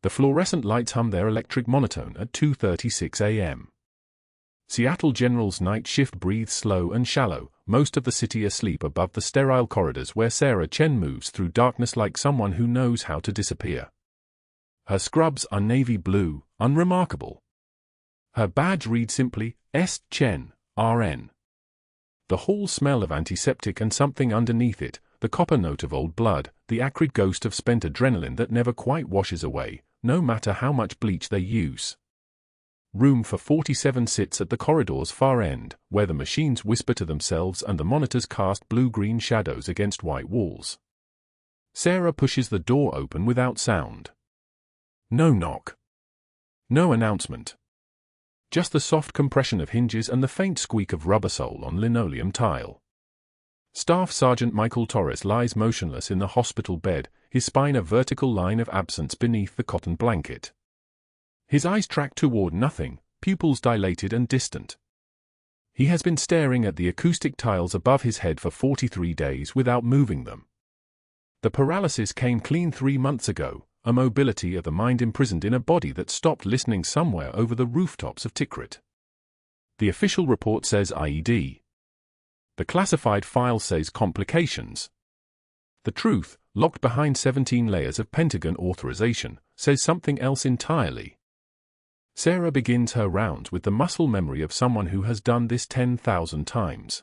The fluorescent lights hum their electric monotone at 2:36 a.m. Seattle General's night shift breathes slow and shallow, most of the city asleep above the sterile corridors where Sarah Chen moves through darkness like someone who knows how to disappear. Her scrubs are navy blue, unremarkable. Her badge reads simply, S. Chen, RN. The hall smell of antiseptic and something underneath it, the copper note of old blood, the acrid ghost of spent adrenaline that never quite washes away, no matter how much bleach they use. Room for 47 sits at the corridor's far end, where the machines whisper to themselves and the monitors cast blue-green shadows against white walls. Sarah pushes the door open without sound. No knock. No announcement. Just the soft compression of hinges and the faint squeak of rubber sole on linoleum tile. Staff Sergeant Michael Torres lies motionless in the hospital bed, his spine a vertical line of absence beneath the cotton blanket. His eyes track toward nothing, pupils dilated and distant. He has been staring at the acoustic tiles above his head for 43 days without moving them. The paralysis came clean 3 months ago, a mobility of the mind imprisoned in a body that stopped listening somewhere over the rooftops of Tikrit. The official report says IED. The classified file says complications. The truth, locked behind 17 layers of Pentagon authorization, says something else entirely. Sarah begins her rounds with the muscle memory of someone who has done this 10,000 times.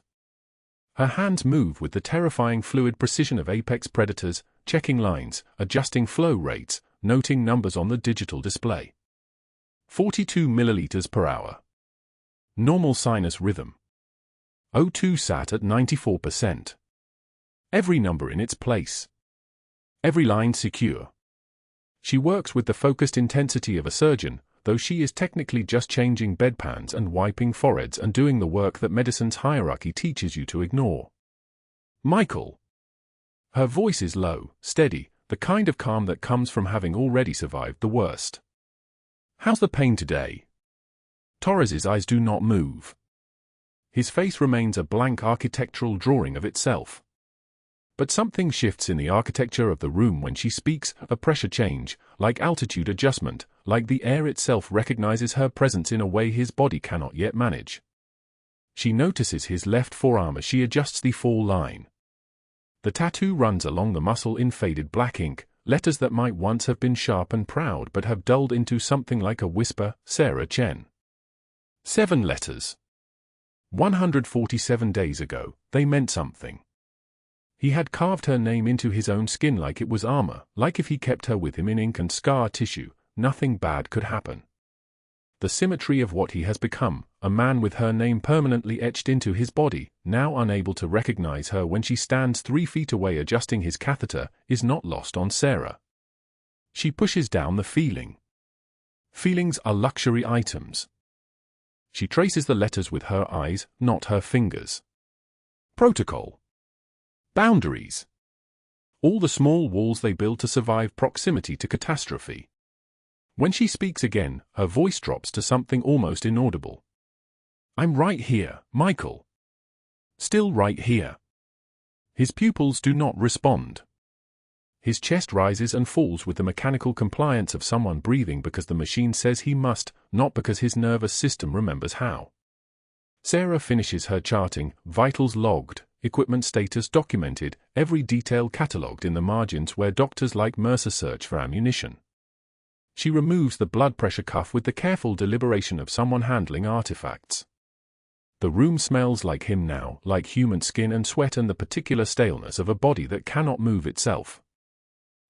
Her hands move with the terrifying fluid precision of apex predators, checking lines, adjusting flow rates, noting numbers on the digital display. 42 milliliters per hour. Normal sinus rhythm. O2 sat at 94%. Every number in its place. Every line secure. She works with the focused intensity of a surgeon, though she is technically just changing bedpans and wiping foreheads and doing the work that medicine's hierarchy teaches you to ignore. Michael. Her voice is low, steady, the kind of calm that comes from having already survived the worst. How's the pain today? Torres's eyes do not move. His face remains a blank architectural drawing of itself. But something shifts in the architecture of the room when she speaks, a pressure change, like altitude adjustment, like the air itself recognizes her presence in a way his body cannot yet manage. She notices his left forearm as she adjusts the fall line. The tattoo runs along the muscle in faded black ink, letters that might once have been sharp and proud but have dulled into something like a whisper, Sarah Chen. 7 letters. 147 days ago, they meant something. He had carved her name into his own skin like it was armor, like if he kept her with him in ink and scar tissue, nothing bad could happen. The symmetry of what he has become, a man with her name permanently etched into his body, now unable to recognize her when she stands 3 feet away adjusting his catheter, is not lost on Sarah. She pushes down the feeling. Feelings are luxury items. She traces the letters with her eyes, not her fingers. Protocol. Boundaries. All the small walls they build to survive proximity to catastrophe. When she speaks again, her voice drops to something almost inaudible. I'm right here, Michael. Still right here. His pupils do not respond. His chest rises and falls with the mechanical compliance of someone breathing because the machine says he must, not because his nervous system remembers how. Sarah finishes her charting, vitals logged, equipment status documented, every detail catalogued in the margins where doctors like Mercer search for ammunition. She removes the blood pressure cuff with the careful deliberation of someone handling artifacts. The room smells like him now, like human skin and sweat and the particular staleness of a body that cannot move itself.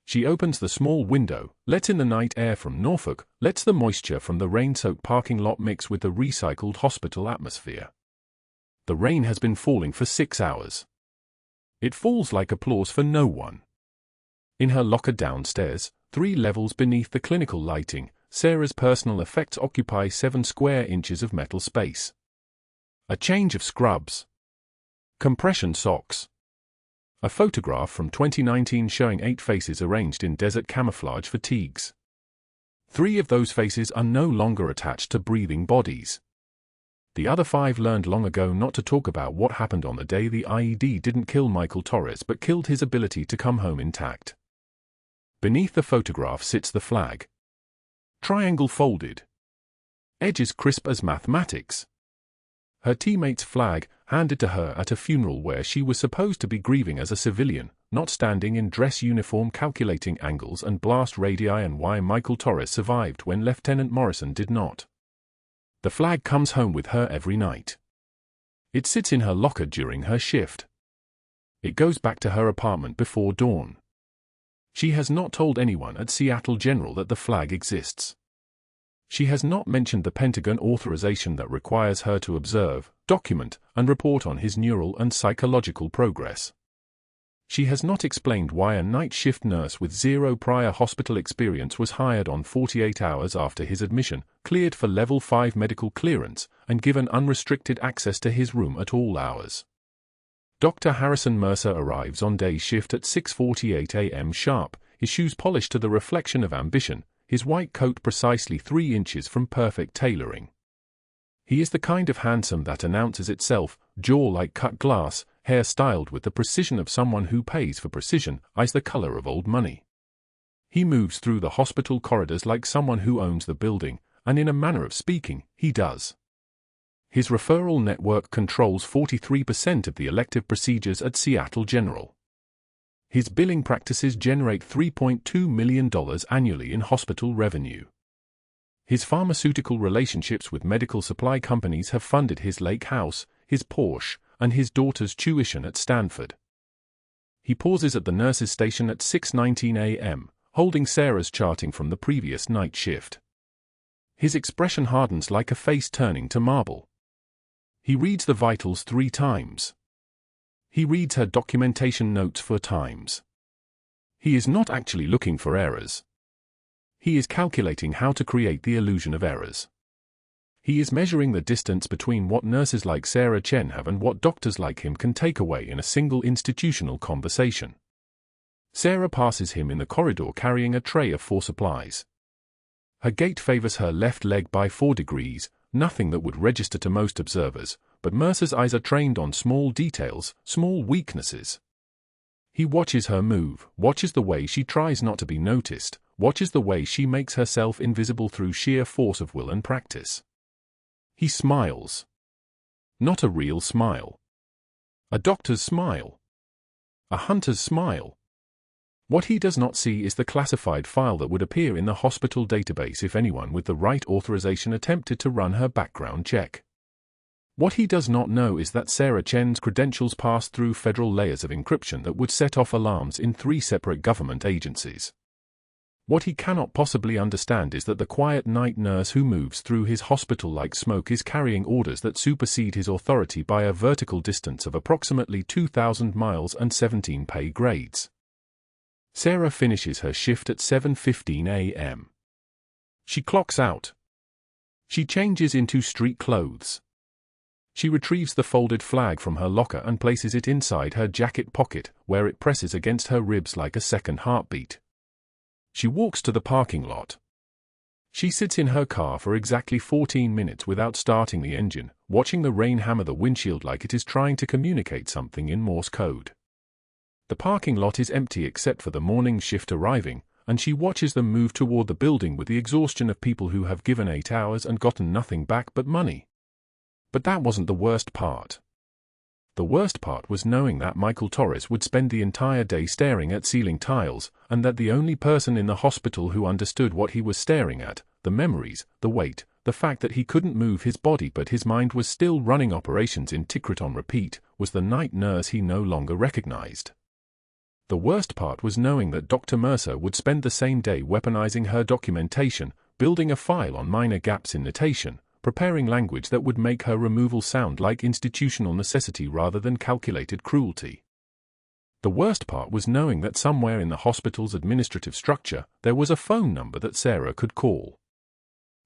She opens the small window, lets in the night air from Norfolk, lets the moisture from the rain-soaked parking lot mix with the recycled hospital atmosphere. The rain has been falling for 6 hours. It falls like applause for no one. In her locker downstairs, 3 levels beneath the clinical lighting, Sarah's personal effects occupy 7 square inches of metal space. A change of scrubs. Compression socks. A photograph from 2019 showing 8 faces arranged in desert camouflage fatigues. 3 of those faces are no longer attached to breathing bodies. The other 5 learned long ago not to talk about what happened on the day the IED didn't kill Michael Torres but killed his ability to come home intact. Beneath the photograph sits the flag. Triangle folded. Edges crisp as mathematics. Her teammate's flag, handed to her at a funeral where she was supposed to be grieving as a civilian, not standing in dress uniform calculating angles and blast radii, and why Michael Torres survived when Lieutenant Morrison did not. The flag comes home with her every night. It sits in her locker during her shift. It goes back to her apartment before dawn. She has not told anyone at Seattle General that the flag exists. She has not mentioned the Pentagon authorization that requires her to observe, document, and report on his neural and psychological progress. She has not explained why a night shift nurse with zero prior hospital experience was hired on 48 hours after his admission, cleared for Level 5 medical clearance, and given unrestricted access to his room at all hours. Dr. Harrison Mercer arrives on day shift at 6:48 a.m. sharp, his shoes polished to the reflection of ambition, his white coat precisely 3 inches from perfect tailoring. He is the kind of handsome that announces itself, jaw like cut glass, hair styled with the precision of someone who pays for precision, eyes the color of old money. He moves through the hospital corridors like someone who owns the building, and in a manner of speaking, he does. His referral network controls 43% of the elective procedures at Seattle General. His billing practices generate $3.2 million annually in hospital revenue. His pharmaceutical relationships with medical supply companies have funded his lake house, his Porsche, and his daughter's tuition at Stanford. He pauses at the nurse's station at 6:19 a.m., holding Sarah's charting from the previous night shift. His expression hardens like a face turning to marble. He reads the vitals 3 times. He reads her documentation notes 4 times. He is not actually looking for errors. He is calculating how to create the illusion of errors. He is measuring the distance between what nurses like Sarah Chen have and what doctors like him can take away in a single institutional conversation. Sarah passes him in the corridor carrying a tray of 4 supplies. Her gait favors her left leg by 4 degrees, nothing that would register to most observers, but Mercer's eyes are trained on small details, small weaknesses. He watches her move, watches the way she tries not to be noticed, watches the way she makes herself invisible through sheer force of will and practice. He smiles. Not a real smile. A doctor's smile. A hunter's smile. What he does not see is the classified file that would appear in the hospital database if anyone with the right authorization attempted to run her background check. What he does not know is that Sarah Chen's credentials pass through federal layers of encryption that would set off alarms in 3 separate government agencies. What he cannot possibly understand is that the quiet night nurse who moves through his hospital like smoke is carrying orders that supersede his authority by a vertical distance of approximately 2,000 miles and 17 pay grades. Sarah finishes her shift at 7:15 a.m. She clocks out. She changes into street clothes. She retrieves the folded flag from her locker and places it inside her jacket pocket, where it presses against her ribs like a second heartbeat. She walks to the parking lot. She sits in her car for exactly 14 minutes without starting the engine, watching the rain hammer the windshield like it is trying to communicate something in Morse code. The parking lot is empty except for the morning shift arriving, and she watches them move toward the building with the exhaustion of people who have given 8 hours and gotten nothing back but money. But that wasn't the worst part. The worst part was knowing that Michael Torres would spend the entire day staring at ceiling tiles, and that the only person in the hospital who understood what he was staring at, the memories, the weight, the fact that he couldn't move his body but his mind was still running operations in Tikrit on repeat, was the night nurse he no longer recognized. The worst part was knowing that Dr. Mercer would spend the same day weaponizing her documentation, building a file on minor gaps in notation, preparing language that would make her removal sound like institutional necessity rather than calculated cruelty. The worst part was knowing that somewhere in the hospital's administrative structure, there was a phone number that Sarah could call.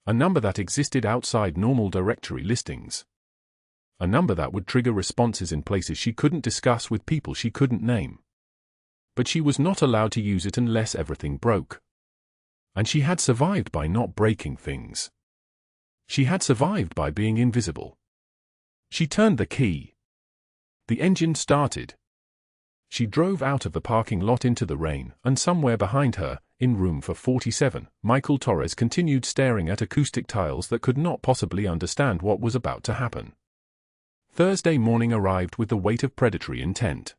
A number that existed outside normal directory listings. A number that would trigger responses in places she couldn't discuss with people she couldn't name. But she was not allowed to use it unless everything broke. And she had survived by not breaking things. She had survived by being invisible. She turned the key. The engine started. She drove out of the parking lot into the rain, and somewhere behind her, in room for 47, Michael Torres continued staring at acoustic tiles that could not possibly understand what was about to happen. Thursday morning arrived with the weight of predatory intent.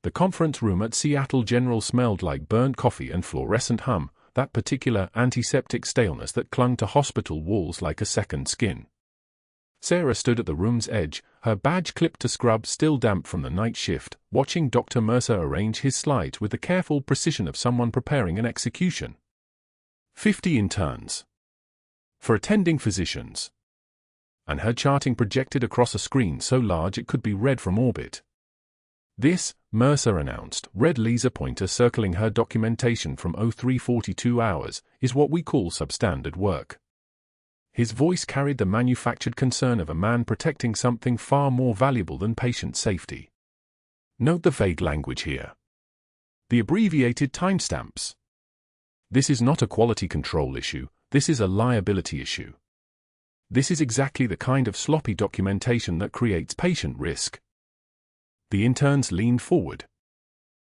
The conference room at Seattle General smelled like burnt coffee and fluorescent hum, that particular antiseptic staleness that clung to hospital walls like a second skin. Sarah stood at the room's edge, her badge clipped to scrub still damp from the night shift, watching Dr. Mercer arrange his slides with the careful precision of someone preparing an execution. 50 interns. For attending physicians. And her charting projected across a screen so large it could be read from orbit. This, Mercer announced, red laser pointer circling her documentation from 0342 hours, is what we call substandard work. His voice carried the manufactured concern of a man protecting something far more valuable than patient safety. Note the vague language here. The abbreviated timestamps. This is not a quality control issue, this is a liability issue. This is exactly the kind of sloppy documentation that creates patient risk. The interns leaned forward.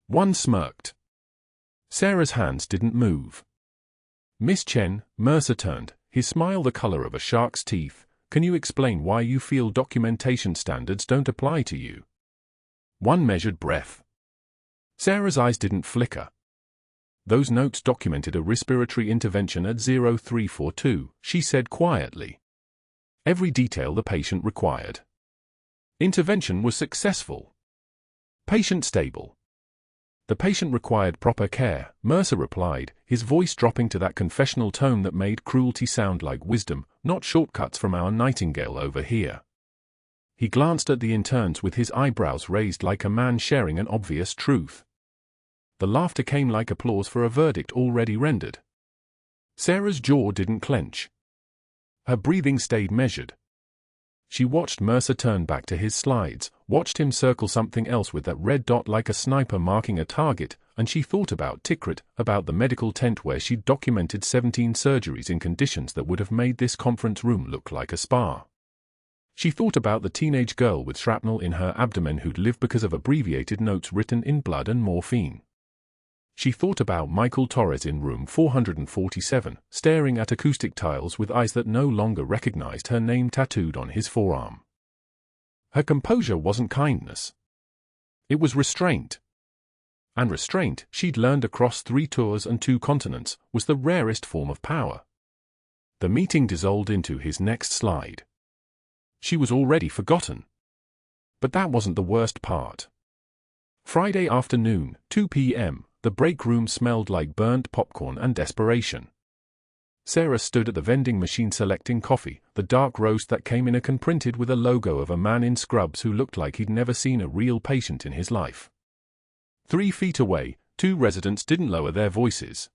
One smirked. Sarah's hands didn't move. Miss Chen, Mercer turned, his smile the color of a shark's teeth. Can you explain why you feel documentation standards don't apply to you? One measured breath. Sarah's eyes didn't flicker. Those notes documented a respiratory intervention at 0342, she said quietly. Every detail the patient required. Intervention was successful. Patient stable. The patient required proper care, Mercer replied, his voice dropping to that confessional tone that made cruelty sound like wisdom, not shortcuts from our nightingale over here. He glanced at the interns with his eyebrows raised like a man sharing an obvious truth. The laughter came like applause for a verdict already rendered. Sarah's jaw didn't clench. Her breathing stayed measured. She watched Mercer turn back to his slides, watched him circle something else with that red dot like a sniper marking a target, and she thought about Tikrit, about the medical tent where she'd documented 17 surgeries in conditions that would have made this conference room look like a spa. She thought about the teenage girl with shrapnel in her abdomen who'd lived because of abbreviated notes written in blood and morphine. She thought about Michael Torres in room 447, staring at acoustic tiles with eyes that no longer recognized her name tattooed on his forearm. Her composure wasn't kindness. It was restraint. And restraint, she'd learned across 3 tours and 2 continents, was the rarest form of power. The meeting dissolved into his next slide. She was already forgotten. But that wasn't the worst part. Friday afternoon, 2 p.m., the break room smelled like burnt popcorn and desperation. Sarah stood at the vending machine selecting coffee, the dark roast that came in a can printed with a logo of a man in scrubs who looked like he'd never seen a real patient in his life. 3 feet away, 2 residents didn't lower their voices.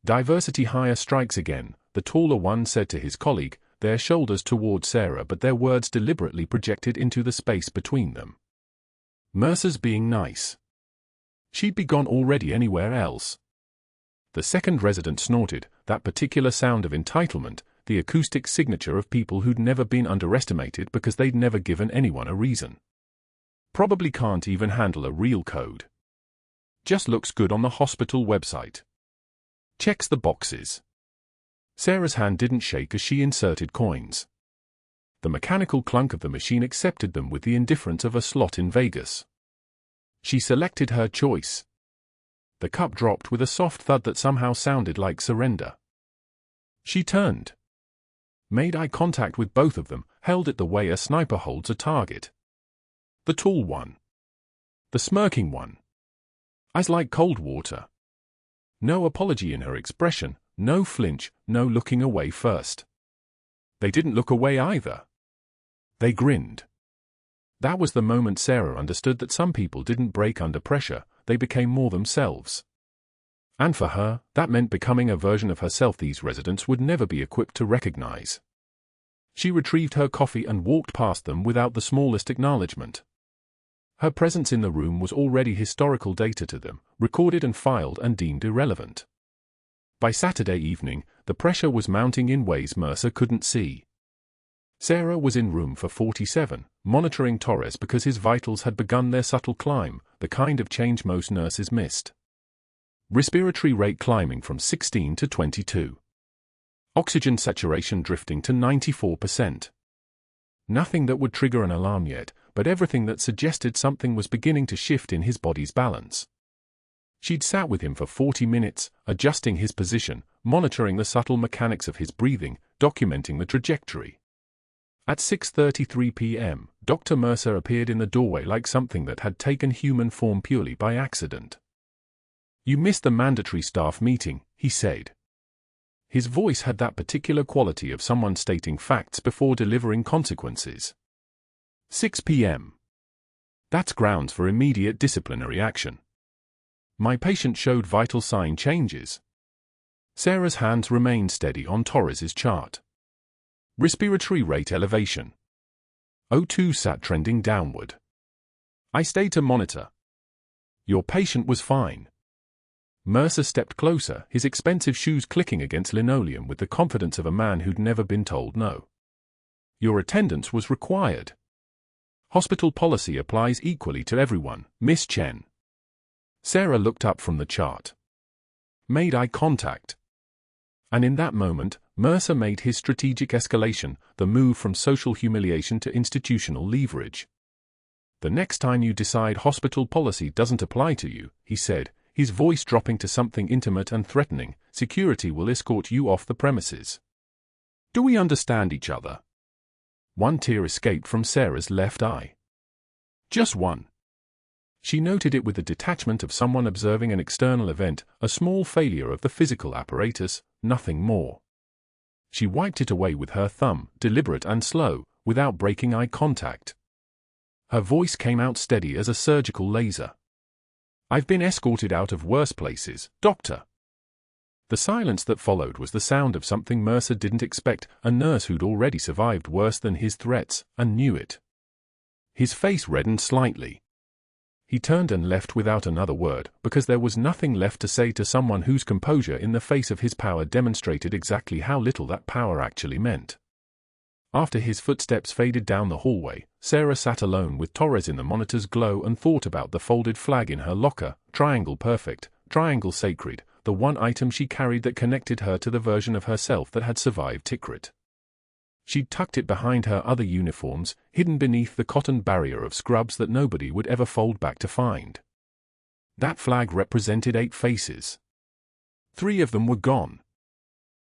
Diversity hire strikes again, the taller one said to his colleague, their shoulders toward Sarah but their words deliberately projected into the space between them. Mercer's being nice. She'd be gone already anywhere else. The second resident snorted, that particular sound of entitlement, the acoustic signature of people who'd never been underestimated because they'd never given anyone a reason. Probably can't even handle a real code. Just looks good on the hospital website. Checks the boxes. Sarah's hand didn't shake as she inserted coins. The mechanical clunk of the machine accepted them with the indifference of a slot in Vegas. She selected her choice. The cup dropped with a soft thud that somehow sounded like surrender. She turned. Made eye contact with both of them, held it the way a sniper holds a target. The tall one. The smirking one. Eyes like cold water. No apology in her expression, no flinch, no looking away first. They didn't look away either. They grinned. That was the moment Sarah understood that some people didn't break under pressure, they became more themselves. And for her, that meant becoming a version of herself these residents would never be equipped to recognize. She retrieved her coffee and walked past them without the smallest acknowledgement. Her presence in the room was already historical data to them, recorded and filed and deemed irrelevant. By Saturday evening, the pressure was mounting in ways Mercer couldn't see. Sarah was in room for 47, monitoring Torres because his vitals had begun their subtle climb, the kind of change most nurses missed. Respiratory rate climbing from 16 to 22. Oxygen saturation drifting to 94%. Nothing that would trigger an alarm yet, but everything that suggested something was beginning to shift in his body's balance. She'd sat with him for 40 minutes, adjusting his position, monitoring the subtle mechanics of his breathing, documenting the trajectory. At 6:33 p.m., Dr. Mercer appeared in the doorway like something that had taken human form purely by accident. "You missed the mandatory staff meeting," he said. His voice had that particular quality of someone stating facts before delivering consequences. 6 p.m. That's grounds for immediate disciplinary action. My patient showed vital sign changes. Sarah's hands remained steady on Torres's chart. Respiratory rate elevation. O2 sat trending downward. I stayed to monitor. Your patient was fine. Mercer stepped closer, his expensive shoes clicking against linoleum with the confidence of a man who'd never been told no. Your attendance was required. Hospital policy applies equally to everyone, Miss Chen. Sarah looked up from the chart. Made eye contact. And in that moment, Mercer made his strategic escalation, the move from social humiliation to institutional leverage. The next time you decide hospital policy doesn't apply to you, he said, his voice dropping to something intimate and threatening, security will escort you off the premises. Do we understand each other? One tear escaped from Sarah's left eye. Just one. She noted it with the detachment of someone observing an external event, a small failure of the physical apparatus, nothing more. She wiped it away with her thumb, deliberate and slow, without breaking eye contact. Her voice came out steady as a surgical laser. I've been escorted out of worse places, Doctor. The silence that followed was the sound of something Mercer didn't expect, a nurse who'd already survived worse than his threats, and knew it. His face reddened slightly. He turned and left without another word, because there was nothing left to say to someone whose composure in the face of his power demonstrated exactly how little that power actually meant. After his footsteps faded down the hallway, Sarah sat alone with Torres in the monitor's glow and thought about the folded flag in her locker, triangle perfect, triangle sacred, the one item she carried that connected her to the version of herself that had survived Tikrit. She'd tucked it behind her other uniforms, hidden beneath the cotton barrier of scrubs that nobody would ever fold back to find. That flag represented 8 faces. 3 of them were gone.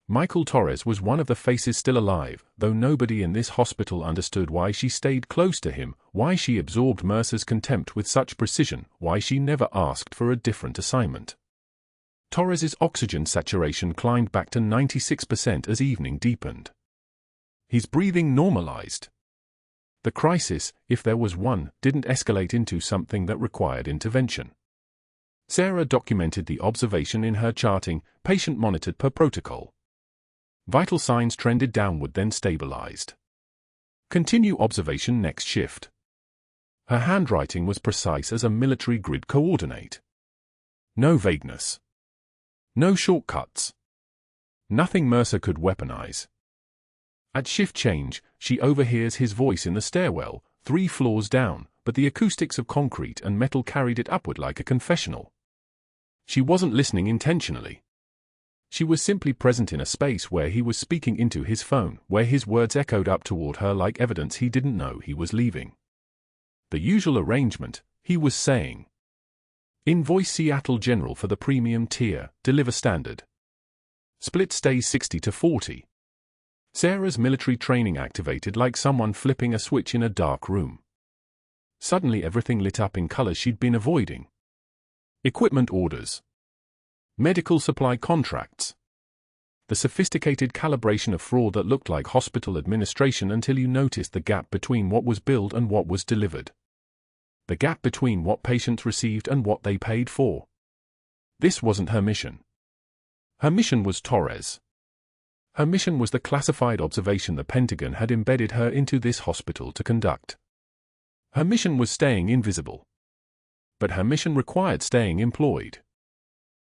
Michael Torres was one of the faces still alive, though nobody in this hospital understood why she stayed close to him, why she absorbed Mercer's contempt with such precision, why she never asked for a different assignment. Torres's oxygen saturation climbed back to 96% as evening deepened. His breathing normalized. The crisis, if there was one, didn't escalate into something that required intervention. Sarah documented the observation in her charting, patient monitored per protocol. Vital signs trended downward then stabilized. Continue observation next shift. Her handwriting was precise as a military grid coordinate. No vagueness. No shortcuts. Nothing Mercer could weaponize. At shift change, she overhears his voice in the stairwell, 3 floors down, but the acoustics of concrete and metal carried it upward like a confessional. She wasn't listening intentionally. She was simply present in a space where he was speaking into his phone, where his words echoed up toward her like evidence he didn't know he was leaving. The usual arrangement, he was saying. Invoice Seattle General for the premium tier, deliver standard. Split stays 60-40. Sarah's military training activated like someone flipping a switch in a dark room. Suddenly everything lit up in colors she'd been avoiding. Equipment orders. Medical supply contracts. The sophisticated calibration of fraud that looked like hospital administration until you noticed the gap between what was billed and what was delivered. The gap between what patients received and what they paid for. This wasn't her mission. Her mission was Torres. Her mission was the classified observation the Pentagon had embedded her into this hospital to conduct. Her mission was staying invisible. But her mission required staying employed.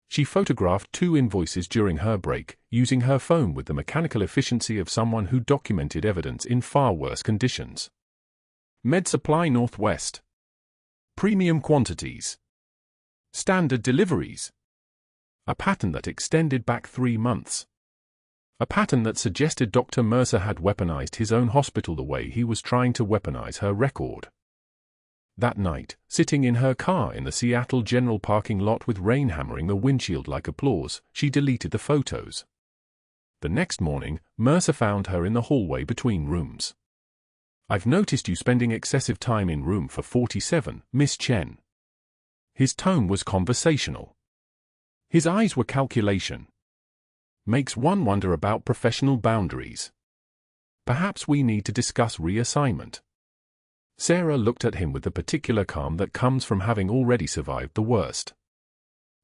She photographed 2 invoices during her break, using her phone with the mechanical efficiency of someone who documented evidence in far worse conditions. Med Supply Northwest. Premium quantities. Standard deliveries. A pattern that extended back 3 months. A pattern that suggested Dr. Mercer had weaponized his own hospital the way he was trying to weaponize her record. That night, sitting in her car in the Seattle General parking lot with rain hammering the windshield like applause, she deleted the photos. The next morning, Mercer found her in the hallway between rooms. "I've noticed you spending excessive time in room for 47, Miss Chen." His tone was conversational. His eyes were calculation. Makes one wonder about professional boundaries. "Perhaps we need to discuss reassignment." Sarah looked at him with the particular calm that comes from having already survived the worst.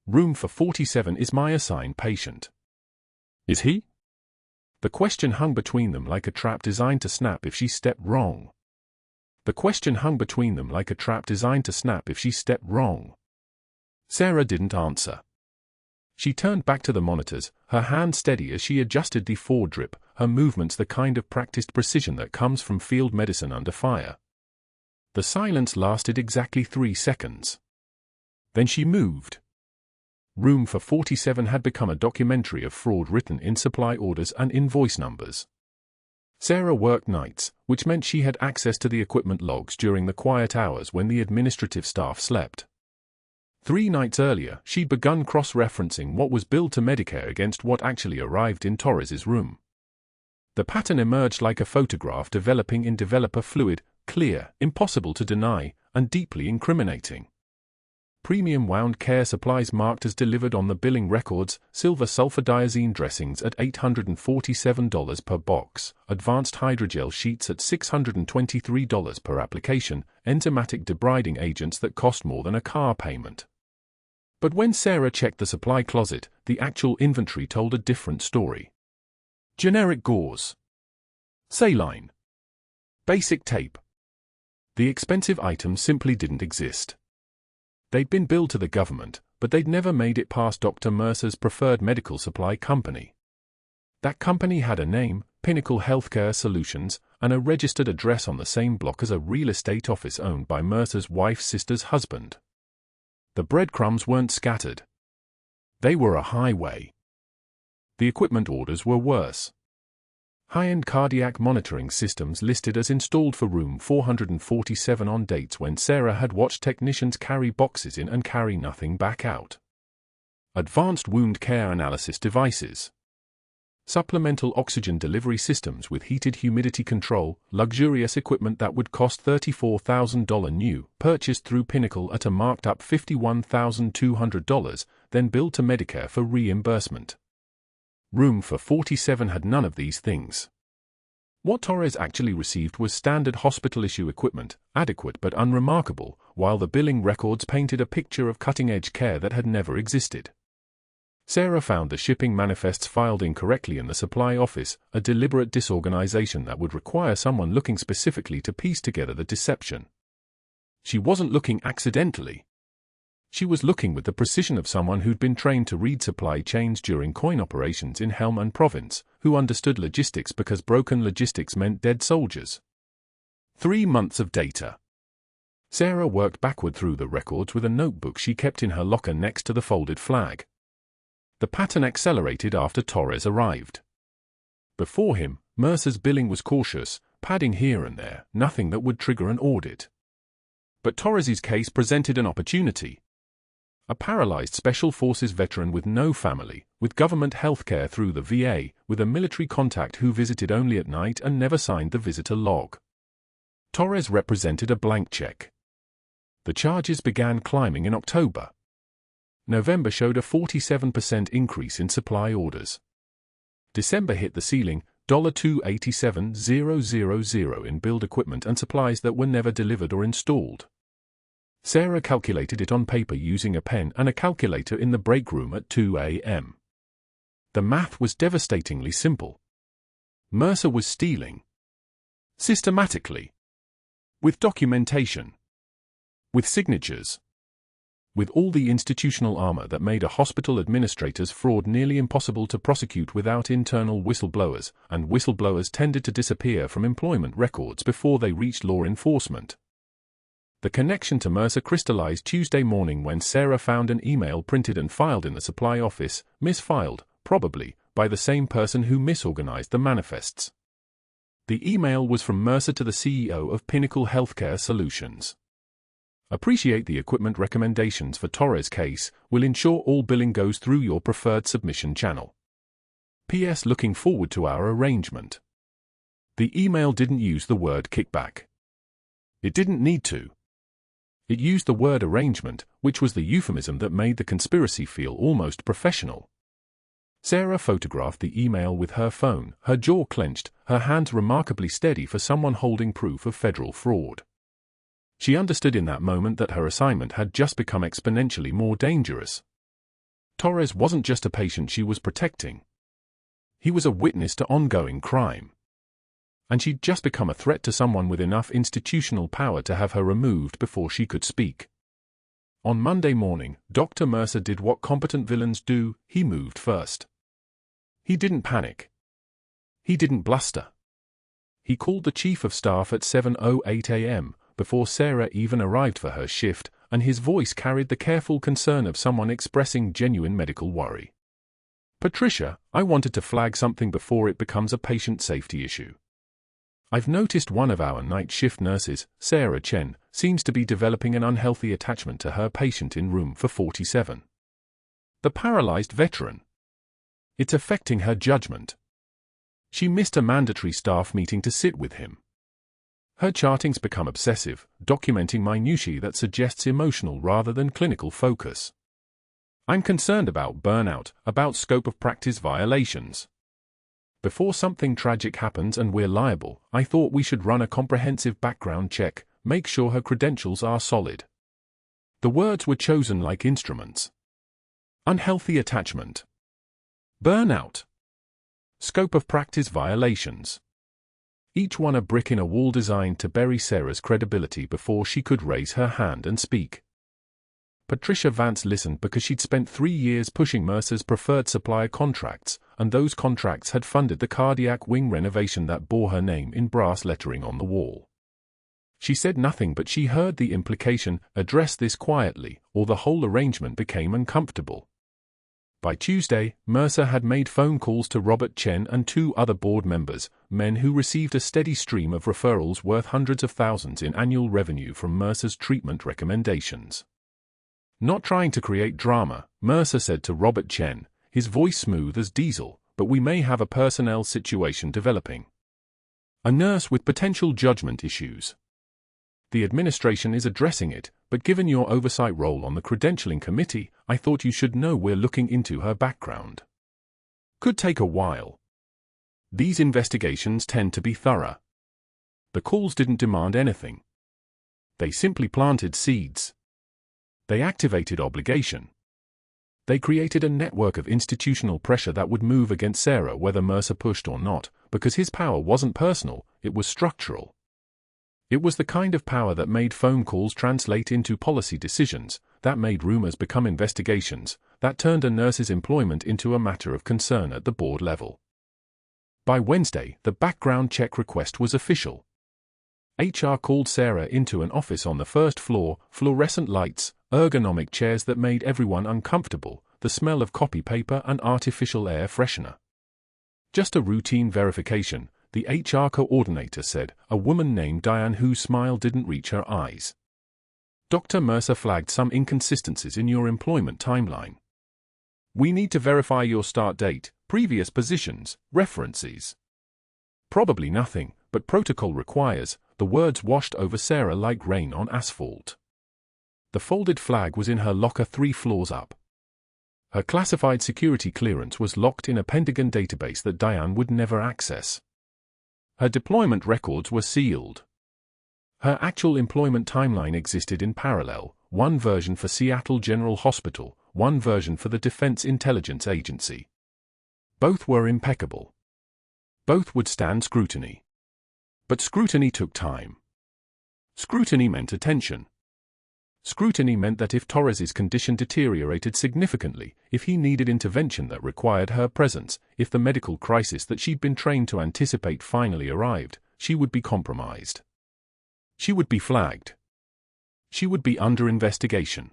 "Room for 47 is my assigned patient." "Is he?" The question hung between them like a trap designed to snap if she stepped wrong. The question hung between them like a trap designed to snap if she stepped wrong. Sarah didn't answer. She turned back to the monitors, her hand steady as she adjusted the forward drip, her movements the kind of practiced precision that comes from field medicine under fire. The silence lasted exactly 3 seconds. Then she moved. Room for 47 had become a documentary of fraud written in supply orders and invoice numbers. Sarah worked nights, which meant she had access to the equipment logs during the quiet hours when the administrative staff slept. 3 nights earlier, she'd begun cross-referencing what was billed to Medicare against what actually arrived in Torres's room. The pattern emerged like a photograph developing in developer fluid, clear, impossible to deny, and deeply incriminating. Premium wound care supplies marked as delivered on the billing records, silver sulfadiazine dressings at $847 per box, advanced hydrogel sheets at $623 per application, enzymatic debriding agents that cost more than a car payment. But when Sarah checked the supply closet, the actual inventory told a different story. Generic gauze. Saline. Basic tape. The expensive items simply didn't exist. They'd been billed to the government, but they'd never made it past Dr. Mercer's preferred medical supply company. That company had a name, Pinnacle Healthcare Solutions, and a registered address on the same block as a real estate office owned by Mercer's wife's sister's husband. The breadcrumbs weren't scattered. They were a highway. The equipment orders were worse. High-end cardiac monitoring systems listed as installed for room 447 on dates when Sarah had watched technicians carry boxes in and carry nothing back out. Advanced wound care analysis devices. Supplemental oxygen delivery systems with heated humidity control, luxurious equipment that would cost $34,000 new, purchased through Pinnacle at a marked-up $51,200, then billed to Medicare for reimbursement. Room for 47 had none of these things. What Torres actually received was standard hospital-issue equipment, adequate but unremarkable, while the billing records painted a picture of cutting-edge care that had never existed. Sarah found the shipping manifests filed incorrectly in the supply office, a deliberate disorganization that would require someone looking specifically to piece together the deception. She wasn't looking accidentally. She was looking with the precision of someone who'd been trained to read supply chains during coin operations in Helm and Province, who understood logistics because broken logistics meant dead soldiers. 3 months of data. Sarah worked backward through the records with a notebook she kept in her locker next to the folded flag. The pattern accelerated after Torres arrived. Before him, Mercer's billing was cautious, padding here and there, nothing that would trigger an audit. But Torres's case presented an opportunity. A paralyzed Special Forces veteran with no family, with government health care through the VA, with a military contact who visited only at night and never signed the visitor log. Torres represented a blank check. The charges began climbing in October. November showed a 47% increase in supply orders. December hit the ceiling, $287,000 in billed equipment and supplies that were never delivered or installed. Sarah calculated it on paper using a pen and a calculator in the break room at 2 a.m. The math was devastatingly simple. Mercer was stealing. Systematically. With documentation. With signatures. With all the institutional armor that made a hospital administrator's fraud nearly impossible to prosecute without internal whistleblowers, and whistleblowers tended to disappear from employment records before they reached law enforcement. The connection to Mercer crystallized Tuesday morning when Sarah found an email printed and filed in the supply office, misfiled, probably, by the same person who misorganized the manifests. The email was from Mercer to the CEO of Pinnacle Healthcare Solutions. Appreciate the equipment recommendations for Torres case, will ensure all billing goes through your preferred submission channel. PS. Looking forward to our arrangement. The email didn't use the word kickback. It didn't need to. It used the word arrangement, which was the euphemism that made the conspiracy feel almost professional. Sarah photographed the email with her phone, her jaw clenched, her hands remarkably steady for someone holding proof of federal fraud. She understood in that moment that her assignment had just become exponentially more dangerous. Torres wasn't just a patient she was protecting. He was a witness to ongoing crime. And she'd just become a threat to someone with enough institutional power to have her removed before she could speak. On Monday morning, Dr. Mercer did what competent villains do: he moved first. He didn't panic. He didn't bluster. He called the chief of staff at 7:08 a.m., before Sarah even arrived for her shift, and his voice carried the careful concern of someone expressing genuine medical worry. "Patricia, I wanted to flag something before it becomes a patient safety issue. I've noticed one of our night shift nurses, Sarah Chen, seems to be developing an unhealthy attachment to her patient in room 447. The paralyzed veteran. It's affecting her judgment. She missed a mandatory staff meeting to sit with him. Her charting's become obsessive, documenting minutiae that suggests emotional rather than clinical focus. I'm concerned about burnout, about scope of practice violations. Before something tragic happens and we're liable, I thought we should run a comprehensive background check, make sure her credentials are solid." The words were chosen like instruments. Unhealthy attachment. Burnout. Scope of practice violations. Each one a brick in a wall designed to bury Sarah's credibility before she could raise her hand and speak. Patricia Vance listened because she'd spent 3 years pushing Mercer's preferred supplier contracts, and those contracts had funded the cardiac wing renovation that bore her name in brass lettering on the wall. She said nothing, but she heard the implication: address this quietly, or the whole arrangement became uncomfortable. By Tuesday, Mercer had made phone calls to Robert Chen and 2 other board members, men who received a steady stream of referrals worth hundreds of thousands in annual revenue from Mercer's treatment recommendations. Not trying to create drama, Mercer said to Robert Chen, his voice smooth as diesel, "But we may have a personnel situation developing. A nurse with potential judgment issues. The administration is addressing it, but given your oversight role on the credentialing committee, I thought you should know we're looking into her background. Could take a while. These investigations tend to be thorough." The calls didn't demand anything. They simply planted seeds. They activated obligation. They created a network of institutional pressure that would move against Sarah whether Mercer pushed or not, because his power wasn't personal, it was structural. It was the kind of power that made phone calls translate into policy decisions, that made rumors become investigations, that turned a nurse's employment into a matter of concern at the board level. By Wednesday, the background check request was official. HR called Sarah into an office on the first floor, fluorescent lights, ergonomic chairs that made everyone uncomfortable, the smell of copy paper and artificial air freshener. Just a routine verification, the HR coordinator said, a woman named Diane whose smile didn't reach her eyes. Dr. Mercer flagged some inconsistencies in your employment timeline. We need to verify your start date, previous positions, references. Probably nothing, but protocol requires. The words washed over Sarah like rain on asphalt. The folded flag was in her locker 3 floors up. Her classified security clearance was locked in a Pentagon database that Diane would never access. Her deployment records were sealed. Her actual employment timeline existed in parallel, one version for Seattle General Hospital, one version for the Defense Intelligence Agency. Both were impeccable. Both would stand scrutiny. But scrutiny took time. Scrutiny meant attention. Scrutiny meant that if Torres's condition deteriorated significantly, if he needed intervention that required her presence, if the medical crisis that she'd been trained to anticipate finally arrived, she would be compromised. She would be flagged. She would be under investigation.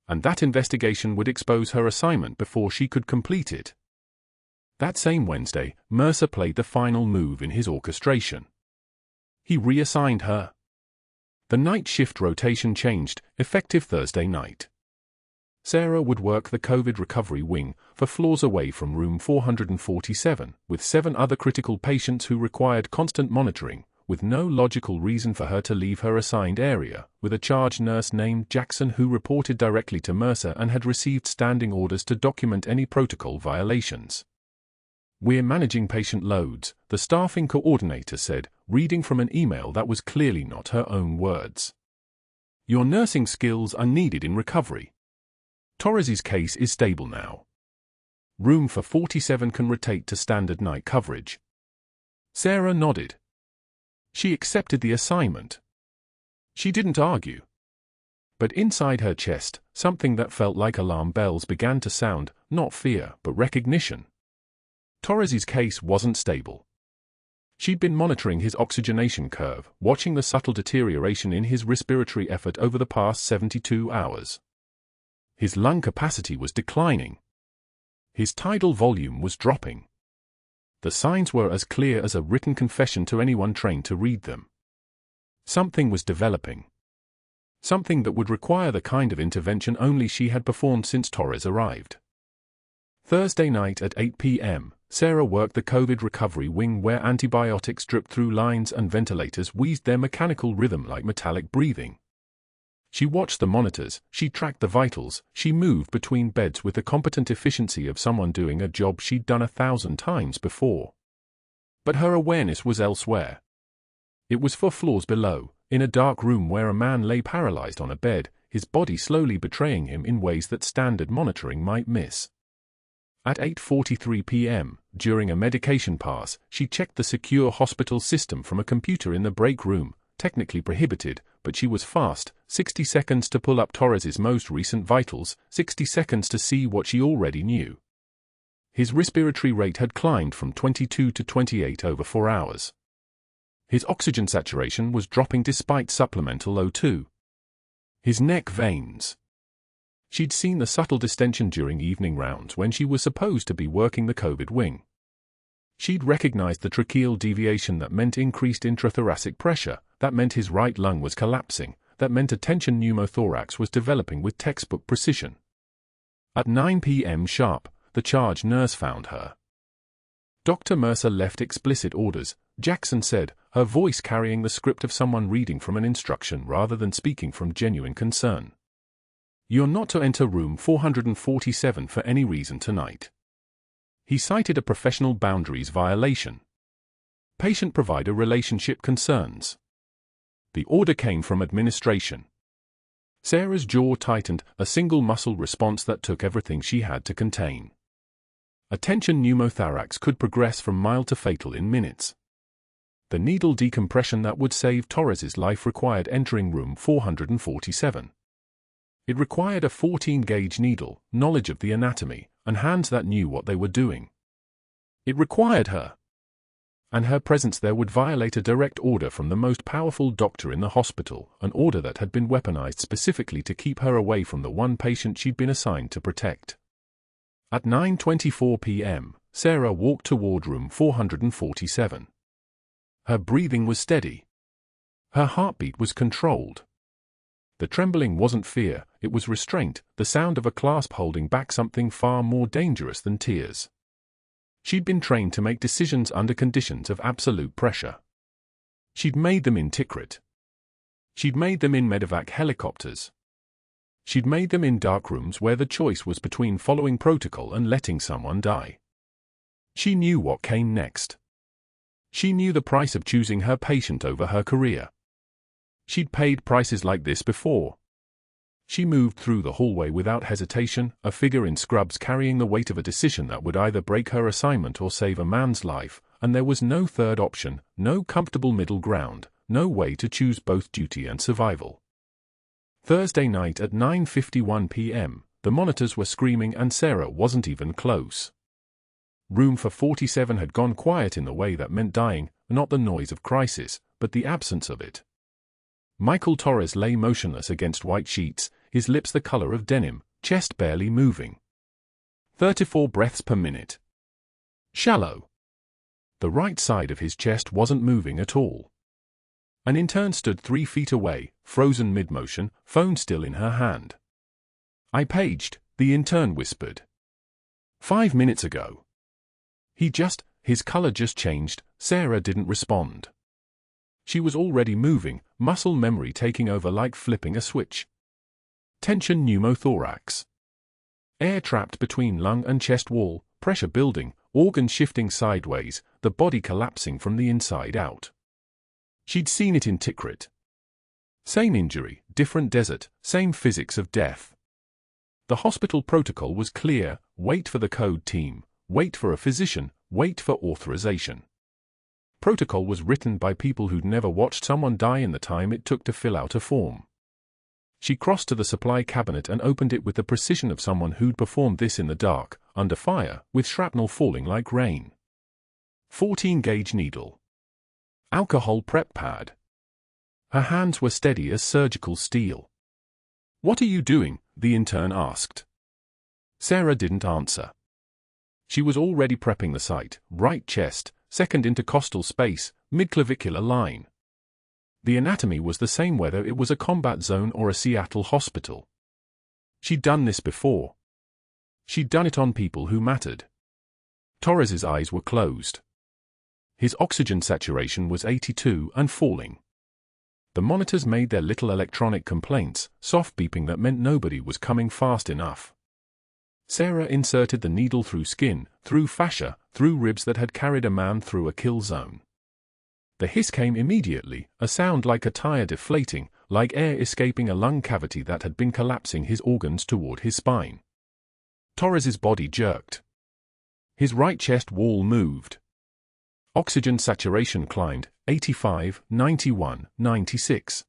And that investigation would expose her assignment before she could complete it. That same Wednesday, Mercer played the final move in his orchestration. He reassigned her. The night shift rotation changed, effective Thursday night. Sarah would work the COVID recovery wing, 4 floors away from room 447, with 7 other critical patients who required constant monitoring, with no logical reason for her to leave her assigned area, with a charge nurse named Jackson who reported directly to Mercer and had received standing orders to document any protocol violations. "We're managing patient loads," the staffing coordinator said, reading from an email that was clearly not her own words. "Your nursing skills are needed in recovery. Torres's case is stable now. Room for 47 can rotate to standard night coverage." Sarah nodded. She accepted the assignment. She didn't argue. But inside her chest, something that felt like alarm bells began to sound, not fear, but recognition. Torres's case wasn't stable. She'd been monitoring his oxygenation curve, watching the subtle deterioration in his respiratory effort over the past 72 hours. His lung capacity was declining. His tidal volume was dropping. The signs were as clear as a written confession to anyone trained to read them. Something was developing. Something that would require the kind of intervention only she had performed since Torres arrived. Thursday night at 8 p.m., Sarah worked the COVID recovery wing where antibiotics dripped through lines and ventilators wheezed their mechanical rhythm like metallic breathing. She watched the monitors, she tracked the vitals, she moved between beds with the competent efficiency of someone doing a job she'd done 1,000 times before. But her awareness was elsewhere. It was 4 floors below, in a dark room where a man lay paralyzed on a bed, his body slowly betraying him in ways that standard monitoring might miss. At 8:43 p.m., during a medication pass, she checked the secure hospital system from a computer in the break room, technically prohibited, but she was fast, 60 seconds to pull up Torres's most recent vitals, 60 seconds to see what she already knew. His respiratory rate had climbed from 22 to 28 over 4 hours. His oxygen saturation was dropping despite supplemental O2. His neck veins. She'd seen the subtle distension during evening rounds when she was supposed to be working the COVID wing. She'd recognized the tracheal deviation that meant increased intrathoracic pressure, that meant his right lung was collapsing, that meant a tension pneumothorax was developing with textbook precision. At 9 p.m. sharp, the charge nurse found her. Dr. Mercer left explicit orders, Jackson said, her voice carrying the script of someone reading from an instruction rather than speaking from genuine concern. "You're not to enter room 447 for any reason tonight." He cited a professional boundaries violation. Patient-provider relationship concerns. The order came from administration. Sarah's jaw tightened, a single muscle response that took everything she had to contain. A tension pneumothorax could progress from mild to fatal in minutes. The needle decompression that would save Torres's life required entering room 447. It required a 14-gauge needle, knowledge of the anatomy, and hands that knew what they were doing. It required her. And her presence there would violate a direct order from the most powerful doctor in the hospital, an order that had been weaponized specifically to keep her away from the one patient she'd been assigned to protect. At 9:24 p.m., Sarah walked toward room 447. Her breathing was steady. Her heartbeat was controlled. The trembling wasn't fear, it was restraint, the sound of a clasp holding back something far more dangerous than tears. She'd been trained to make decisions under conditions of absolute pressure. She'd made them in Tikrit. She'd made them in medevac helicopters. She'd made them in dark rooms where the choice was between following protocol and letting someone die. She knew what came next. She knew the price of choosing her patient over her career. She'd paid prices like this before. She moved through the hallway without hesitation, a figure in scrubs carrying the weight of a decision that would either break her assignment or save a man's life, and there was no third option, no comfortable middle ground, no way to choose both duty and survival. Thursday night at 9:51 p.m., the monitors were screaming and Sarah wasn't even close. Room for 47 had gone quiet in the way that meant dying, not the noise of crisis, but the absence of it. Michael Torres lay motionless against white sheets, his lips the color of denim, chest barely moving. 34 breaths per minute. Shallow. The right side of his chest wasn't moving at all. An intern stood 3 feet away, frozen mid-motion, phone still in her hand. "I paged," the intern whispered. "5 minutes ago." His color just changed. Sarah didn't respond. She was already moving, muscle memory taking over like flipping a switch. Tension pneumothorax. Air trapped between lung and chest wall, pressure building, organs shifting sideways, the body collapsing from the inside out. She'd seen it in Tikrit. Same injury, different desert, same physics of death. The hospital protocol was clear: wait for the code team, wait for a physician, wait for authorization. Protocol was written by people who'd never watched someone die in the time it took to fill out a form. She crossed to the supply cabinet and opened it with the precision of someone who'd performed this in the dark, under fire, with shrapnel falling like rain. 14-gauge needle. Alcohol prep pad. Her hands were steady as surgical steel. "What are you doing?" the intern asked. Sarah didn't answer. She was already prepping the site: right chest, second intercostal space, midclavicular line. The anatomy was the same whether it was a combat zone or a Seattle hospital. She'd done this before. She'd done it on people who mattered. Torres's eyes were closed. His oxygen saturation was 82 and falling. The monitors made their little electronic complaints, soft beeping that meant nobody was coming fast enough. Sarah inserted the needle through skin, through fascia, through ribs that had carried a man through a kill zone. The hiss came immediately, a sound like a tire deflating, like air escaping a lung cavity that had been collapsing his organs toward his spine. Torres's body jerked. His right chest wall moved. Oxygen saturation climbed, 85, 91, 96.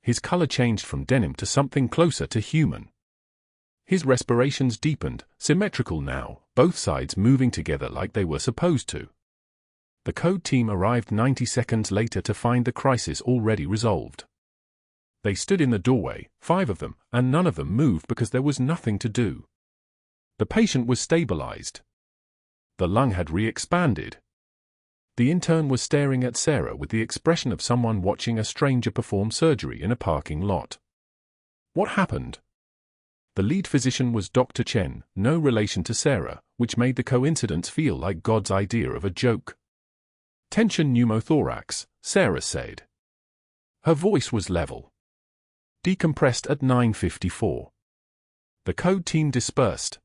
His color changed from denim to something closer to human. His respirations deepened, symmetrical now, both sides moving together like they were supposed to. The code team arrived 90 seconds later to find the crisis already resolved. They stood in the doorway, 5 of them, and none of them moved because there was nothing to do. The patient was stabilized. The lung had re-expanded. The intern was staring at Sarah with the expression of someone watching a stranger perform surgery in a parking lot. What happened? The lead physician was Dr. Chen, no relation to Sarah, which made the coincidence feel like God's idea of a joke. "Tension pneumothorax," Sarah said. Her voice was level. Decompressed at 9:54. The code team dispersed.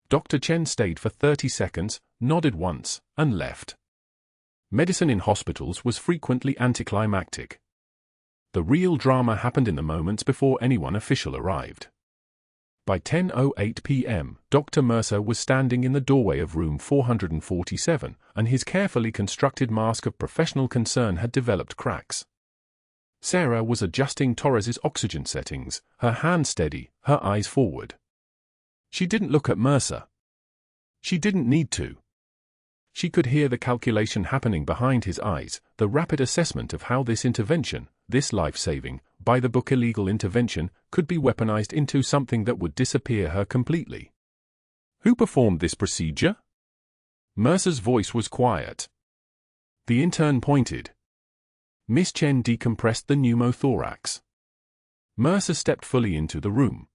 Dr. Chen stayed for 30 seconds, nodded once, and left. Medicine in hospitals was frequently anticlimactic. The real drama happened in the moments before anyone official arrived. By 10:08 p.m., Dr. Mercer was standing in the doorway of room 447, and his carefully constructed mask of professional concern had developed cracks. Sarah was adjusting Torres's oxygen settings, her hand steady, her eyes forward. She didn't look at Mercer. She didn't need to. She could hear the calculation happening behind his eyes, the rapid assessment of how this intervention, this life-saving, by-the-book illegal intervention, could be weaponized into something that would disappear her completely. "Who performed this procedure?" Mercer's voice was quiet. The intern pointed. Miss Chen decompressed the pneumothorax. Mercer stepped fully into the room.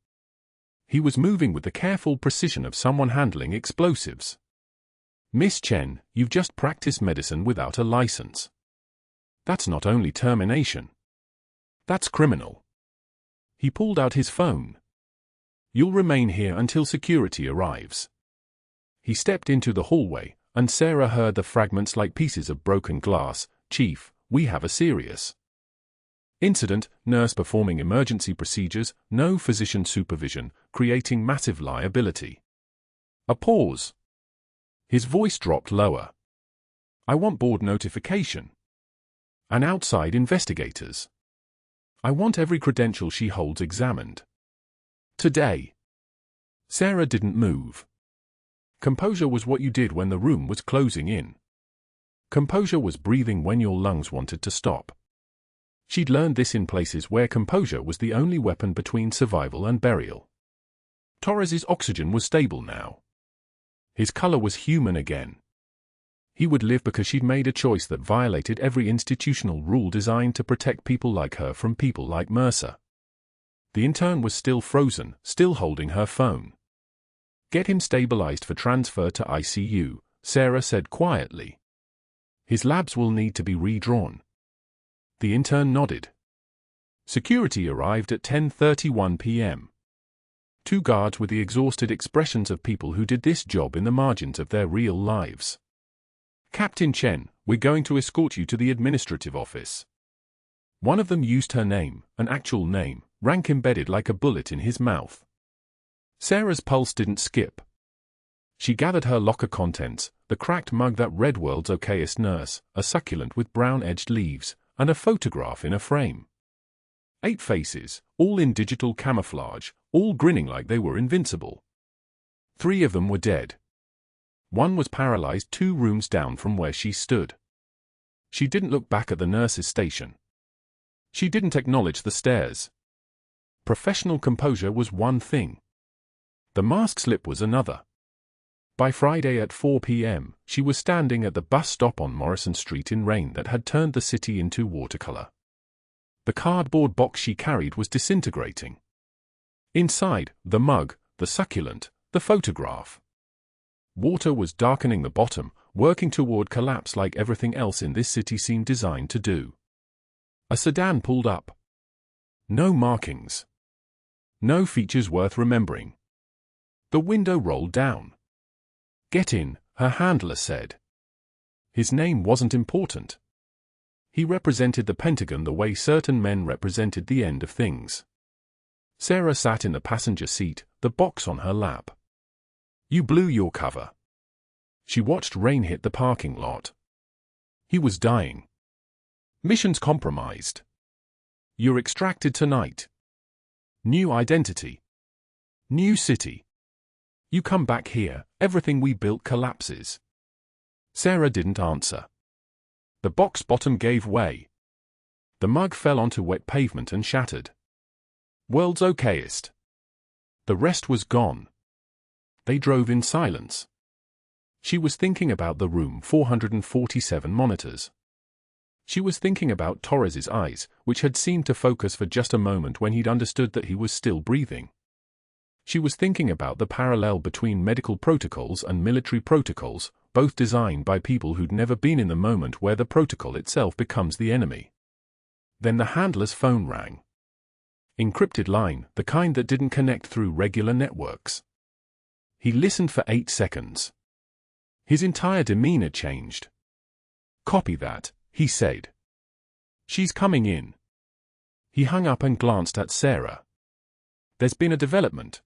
He was moving with the careful precision of someone handling explosives. "Miss Chen, you've just practiced medicine without a license. That's not only termination. That's criminal." He pulled out his phone. "You'll remain here until security arrives." He stepped into the hallway, and Sarah heard the fragments like pieces of broken glass. "Chief, we have a serious incident, nurse performing emergency procedures, no physician supervision, creating massive liability." A pause. His voice dropped lower. "I want board notification. And outside investigators. I want every credential she holds examined. Today." Sarah didn't move. Composure was what you did when the room was closing in. Composure was breathing when your lungs wanted to stop. She'd learned this in places where composure was the only weapon between survival and burial. Torres's oxygen was stable now. His color was human again. He would live because she'd made a choice that violated every institutional rule designed to protect people like her from people like Mercer. The intern was still frozen, still holding her phone. "Get him stabilized for transfer to ICU," Sarah said quietly. "His labs will need to be redrawn." The intern nodded. Security arrived at 10:31 p.m. 2 guards with the exhausted expressions of people who did this job in the margins of their real lives. "Captain Chen, we're going to escort you to the administrative office." One of them used her name, an actual name, rank embedded like a bullet in his mouth. Sarah's pulse didn't skip. She gathered her locker contents, the cracked mug that read "World's Okayest Nurse," a succulent with brown-edged leaves, and a photograph in a frame. 8 faces, all in digital camouflage, all grinning like they were invincible. 3 of them were dead. One was paralyzed 2 rooms down from where she stood. She didn't look back at the nurse's station. She didn't acknowledge the stares. Professional composure was one thing. The mask slip was another. By Friday at 4 p.m., she was standing at the bus stop on Morrison Street in rain that had turned the city into watercolor. The cardboard box she carried was disintegrating. Inside, the mug, the succulent, the photograph. Water was darkening the bottom, working toward collapse like everything else in this city seemed designed to do. A sedan pulled up. No markings. No features worth remembering. The window rolled down. "Get in," her handler said. His name wasn't important. He represented the Pentagon the way certain men represented the end of things. Sarah sat in the passenger seat, the box on her lap. "You blew your cover." She watched rain hit the parking lot. He was dying. "Mission's compromised. You're extracted tonight. New identity. New city. You come back here, everything we built collapses." Sarah didn't answer. The box bottom gave way. The mug fell onto wet pavement and shattered. "World's okayest." The rest was gone. They drove in silence. She was thinking about the room 447 monitors. She was thinking about Torres's eyes, which had seemed to focus for just a moment when he'd understood that he was still breathing. She was thinking about the parallel between medical protocols and military protocols, both designed by people who'd never been in the moment where the protocol itself becomes the enemy. Then the handler's phone rang. Encrypted line, the kind that didn't connect through regular networks. He listened for 8 seconds. His entire demeanor changed. "Copy that," he said. "She's coming in." He hung up and glanced at Sarah. "There's been a development."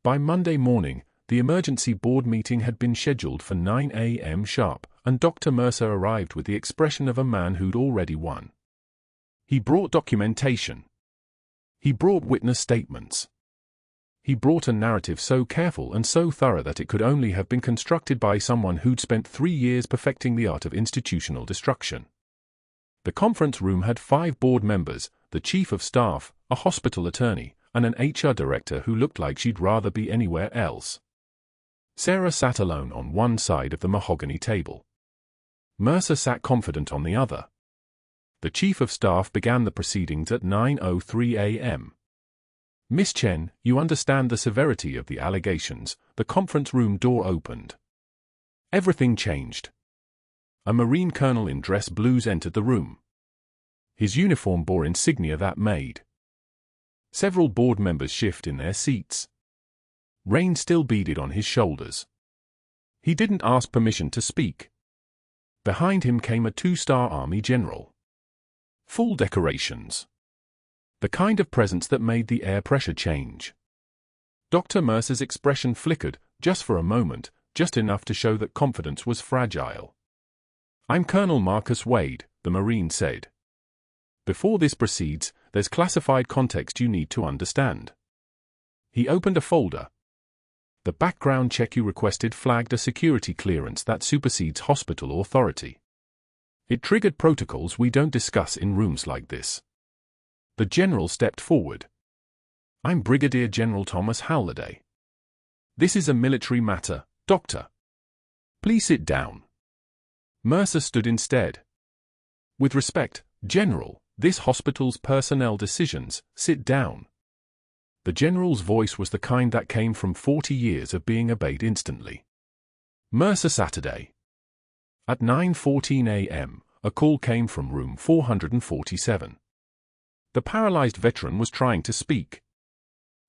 By Monday morning, the emergency board meeting had been scheduled for 9 a.m. sharp, and Dr. Mercer arrived with the expression of a man who'd already won. He brought documentation. He brought witness statements. He brought a narrative so careful and so thorough that it could only have been constructed by someone who'd spent 3 years perfecting the art of institutional destruction. The conference room had 5 board members, the chief of staff, a hospital attorney, and an HR director who looked like she'd rather be anywhere else. Sarah sat alone on one side of the mahogany table. Mercer sat confident on the other. The chief of staff began the proceedings at 9:03 a.m. "Miss Chen, you understand the severity of the allegations." The conference room door opened. Everything changed. A Marine colonel in dress blues entered the room. His uniform bore insignia that made several board members shift in their seats. Rain still beaded on his shoulders. He didn't ask permission to speak. Behind him came a 2-star Army general. Full decorations. The kind of presence that made the air pressure change. Dr. Mercer's expression flickered, just for a moment, just enough to show that confidence was fragile. "I'm Colonel Marcus Wade," the Marine said. "Before this proceeds, there's classified context you need to understand." He opened a folder. The background check you requested flagged a security clearance that supersedes hospital authority. It triggered protocols we don't discuss in rooms like this. The general stepped forward. I'm Brigadier General Thomas Halliday. This is a military matter, Doctor. Please sit down. Mercer stood instead. With respect, General, this hospital's personnel decisions, sit down. The general's voice was the kind that came from 40 years of being obeyed instantly. Mercer Saturday. At 9:14 a.m., a call came from room 447. The paralyzed veteran was trying to speak.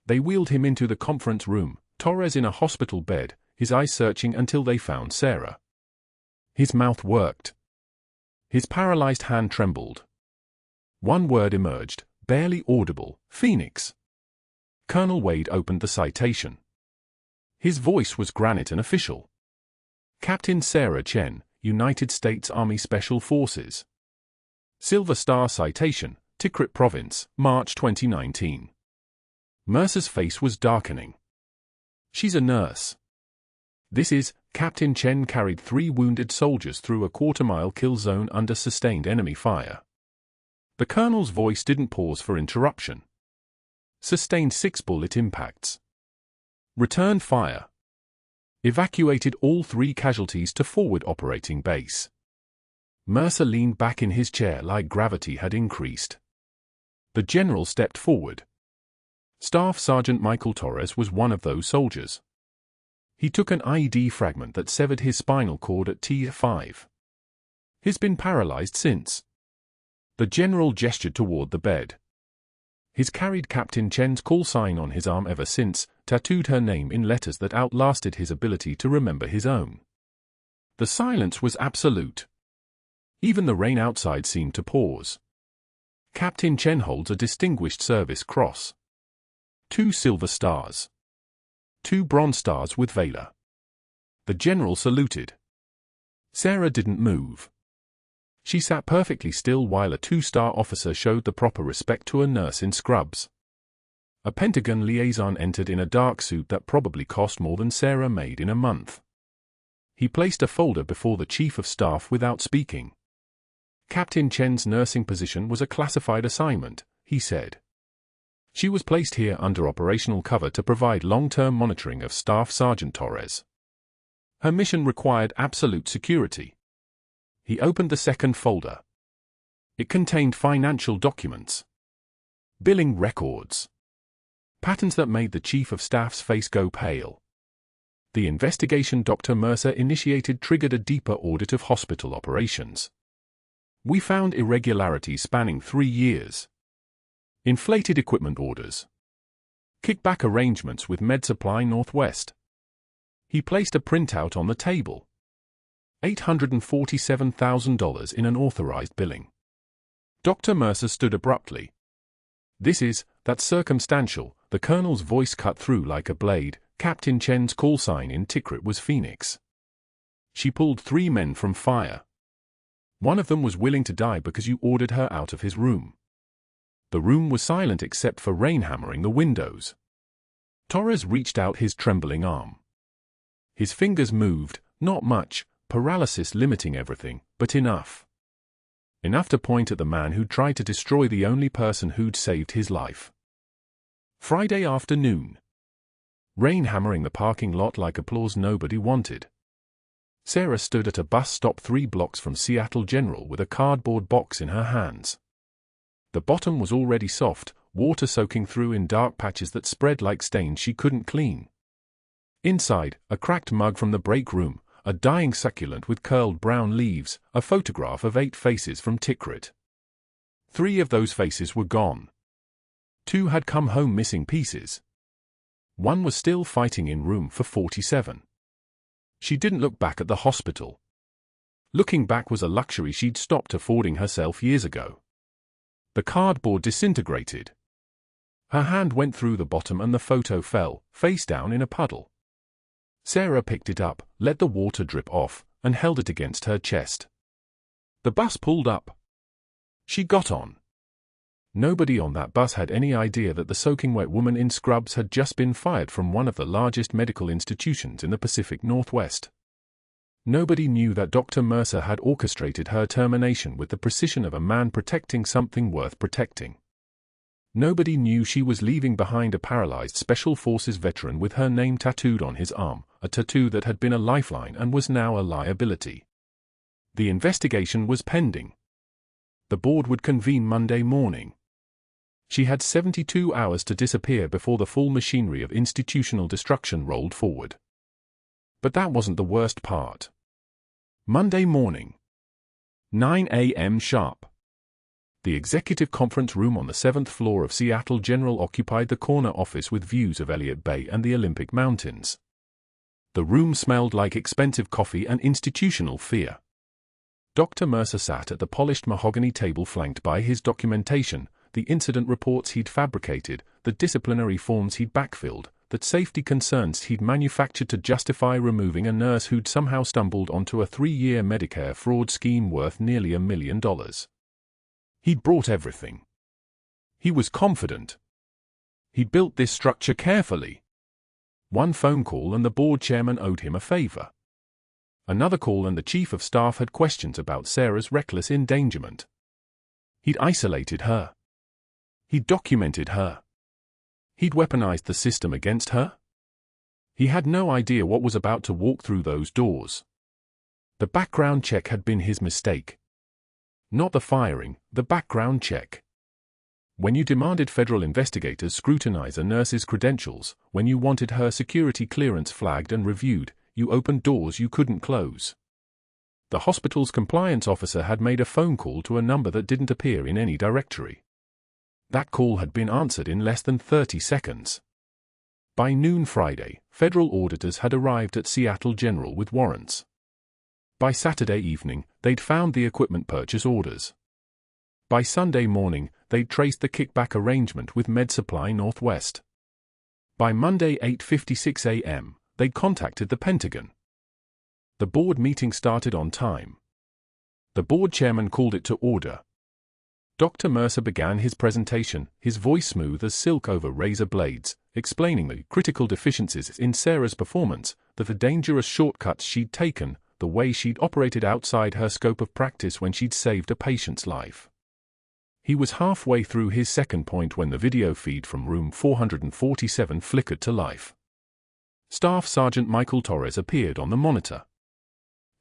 They wheeled him into the conference room, Torres in a hospital bed, his eyes searching until they found Sarah. His mouth worked. His paralyzed hand trembled. One word emerged, barely audible: Phoenix. Colonel Wade opened the citation. His voice was granite and official. Captain Sarah Chen, United States Army Special Forces. Silver Star citation, Tikrit Province, March 2019. Mercer's face was darkening. She's a nurse. This is, Captain Chen carried 3 wounded soldiers through a quarter-mile kill zone under sustained enemy fire. The colonel's voice didn't pause for interruption. Sustained 6 bullet impacts. Returned fire. Evacuated all 3 casualties to forward operating base. Mercer leaned back in his chair like gravity had increased. The general stepped forward. Staff Sergeant Michael Torres was one of those soldiers. He took an IED fragment that severed his spinal cord at T5. He's been paralyzed since. The general gestured toward the bed. He's carried Captain Chen's call sign on his arm ever since, tattooed her name in letters that outlasted his ability to remember his own. The silence was absolute. Even the rain outside seemed to pause. Captain Chen holds a Distinguished Service Cross. 2 silver stars. 2 bronze stars with Valor. The general saluted. Sarah didn't move. She sat perfectly still while a 2-star officer showed the proper respect to a nurse in scrubs. A Pentagon liaison entered in a dark suit that probably cost more than Sarah made in a month. He placed a folder before the Chief of Staff without speaking. Captain Chen's nursing position was a classified assignment, he said. She was placed here under operational cover to provide long-term monitoring of Staff Sergeant Torres. Her mission required absolute security. He opened the second folder. It contained financial documents. Billing records. Patterns that made the Chief of Staff's face go pale. The investigation Dr. Mercer initiated triggered a deeper audit of hospital operations. We found irregularities spanning 3 years. Inflated equipment orders. Kickback arrangements with Med Supply Northwest. He placed a printout on the table. $847,000 in unauthorized billing. Dr. Mercer stood abruptly. That's circumstantial, the colonel's voice cut through like a blade. Captain Chen's call sign in Tikrit was Phoenix. She pulled 3 men from fire. One of them was willing to die because you ordered her out of his room. The room was silent except for rain hammering the windows. Torres reached out his trembling arm. His fingers moved, not much, paralysis limiting everything, but enough. Enough to point at the man who'd tried to destroy the only person who'd saved his life. Friday afternoon. Rain hammering the parking lot like applause nobody wanted. Sarah stood at a bus stop 3 blocks from Seattle General with a cardboard box in her hands. The bottom was already soft, water soaking through in dark patches that spread like stains she couldn't clean. Inside, a cracked mug from the break room, a dying succulent with curled brown leaves, a photograph of 8 faces from Tikrit. 3 of those faces were gone. 2 had come home missing pieces. 1 was still fighting in room for 47. She didn't look back at the hospital. Looking back was a luxury she'd stopped affording herself years ago. The cardboard disintegrated. Her hand went through the bottom and the photo fell, face down in a puddle. Sarah picked it up, let the water drip off, and held it against her chest. The bus pulled up. She got on. Nobody on that bus had any idea that the soaking wet woman in scrubs had just been fired from one of the largest medical institutions in the Pacific Northwest. Nobody knew that Dr. Mercer had orchestrated her termination with the precision of a man protecting something worth protecting. Nobody knew she was leaving behind a paralyzed Special Forces veteran with her name tattooed on his arm, a tattoo that had been a lifeline and was now a liability. The investigation was pending. The board would convene Monday morning. She had 72 hours to disappear before the full machinery of institutional destruction rolled forward. But that wasn't the worst part. Monday morning, 9 a.m. sharp. The executive conference room on the 7th floor of Seattle General occupied the corner office with views of Elliott Bay and the Olympic Mountains. The room smelled like expensive coffee and institutional fear. Dr. Mercer sat at the polished mahogany table flanked by his documentation, the incident reports he'd fabricated, the disciplinary forms he'd backfilled, the safety concerns he'd manufactured to justify removing a nurse who'd somehow stumbled onto a 3-year Medicare fraud scheme worth nearly $1 million. He'd brought everything. He was confident. He'd built this structure carefully. One phone call and the board chairman owed him a favor. Another call and the chief of staff had questions about Sarah's reckless endangerment. He'd isolated her. He'd documented her. He'd weaponized the system against her. He had no idea what was about to walk through those doors. The background check had been his mistake. Not the firing, the background check. When you demanded federal investigators scrutinize a nurse's credentials, when you wanted her security clearance flagged and reviewed, you opened doors you couldn't close. The hospital's compliance officer had made a phone call to a number that didn't appear in any directory. That call had been answered in less than 30 seconds. By noon Friday, federal auditors had arrived at Seattle General with warrants. By Saturday evening, they'd found the equipment purchase orders. By Sunday morning, they'd traced the kickback arrangement with Med Supply Northwest. By Monday 8:56 a.m., they'd contacted the Pentagon. The board meeting started on time. The board chairman called it to order. Dr. Mercer began his presentation, his voice smooth as silk over razor blades, explaining the critical deficiencies in Sarah's performance, the dangerous shortcuts she'd taken, the way she'd operated outside her scope of practice when she'd saved a patient's life. He was halfway through his second point when the video feed from room 447 flickered to life. Staff Sergeant Michael Torres appeared on the monitor.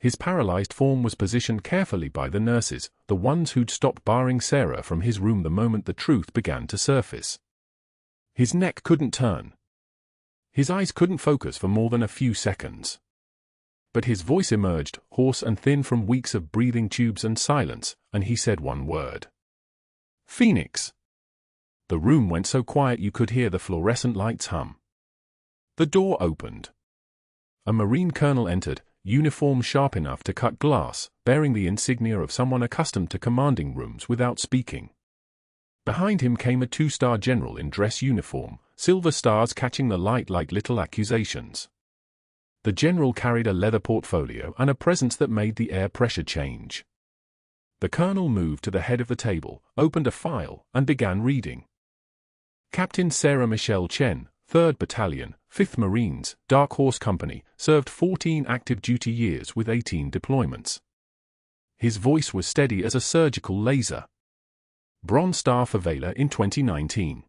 His paralyzed form was positioned carefully by the nurses, the ones who'd stopped barring Sarah from his room the moment the truth began to surface. His neck couldn't turn. His eyes couldn't focus for more than a few seconds. But his voice emerged, hoarse and thin from weeks of breathing tubes and silence, and he said one word. Phoenix. The room went so quiet you could hear the fluorescent lights hum. The door opened. A Marine colonel entered, uniform sharp enough to cut glass, bearing the insignia of someone accustomed to commanding rooms without speaking. Behind him came a 2-star general in dress uniform, silver stars catching the light like little accusations. The general carried a leather portfolio and a presence that made the air pressure change. The colonel moved to the head of the table, opened a file, and began reading. Captain Sarah Michelle Chen, 3rd Battalion, 5th Marines, Dark Horse Company, served 14 active duty years with 18 deployments. His voice was steady as a surgical laser. Bronze Star for Valor in 2019.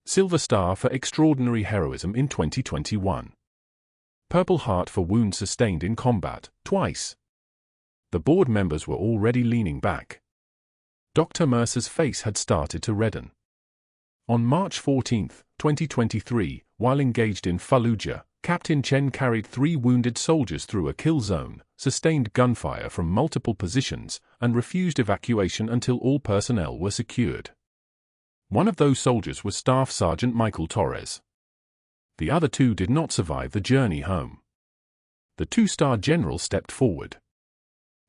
Silver Star for Extraordinary Heroism in 2021. Purple Heart for wounds sustained in combat, twice. The board members were already leaning back. Dr. Mercer's face had started to redden. On March 14, 2023, while engaged in Fallujah, Captain Chen carried 3 wounded soldiers through a kill zone, sustained gunfire from multiple positions, and refused evacuation until all personnel were secured. One of those soldiers was Staff Sergeant Michael Torres. The other 2 did not survive the journey home. The 2-star general stepped forward.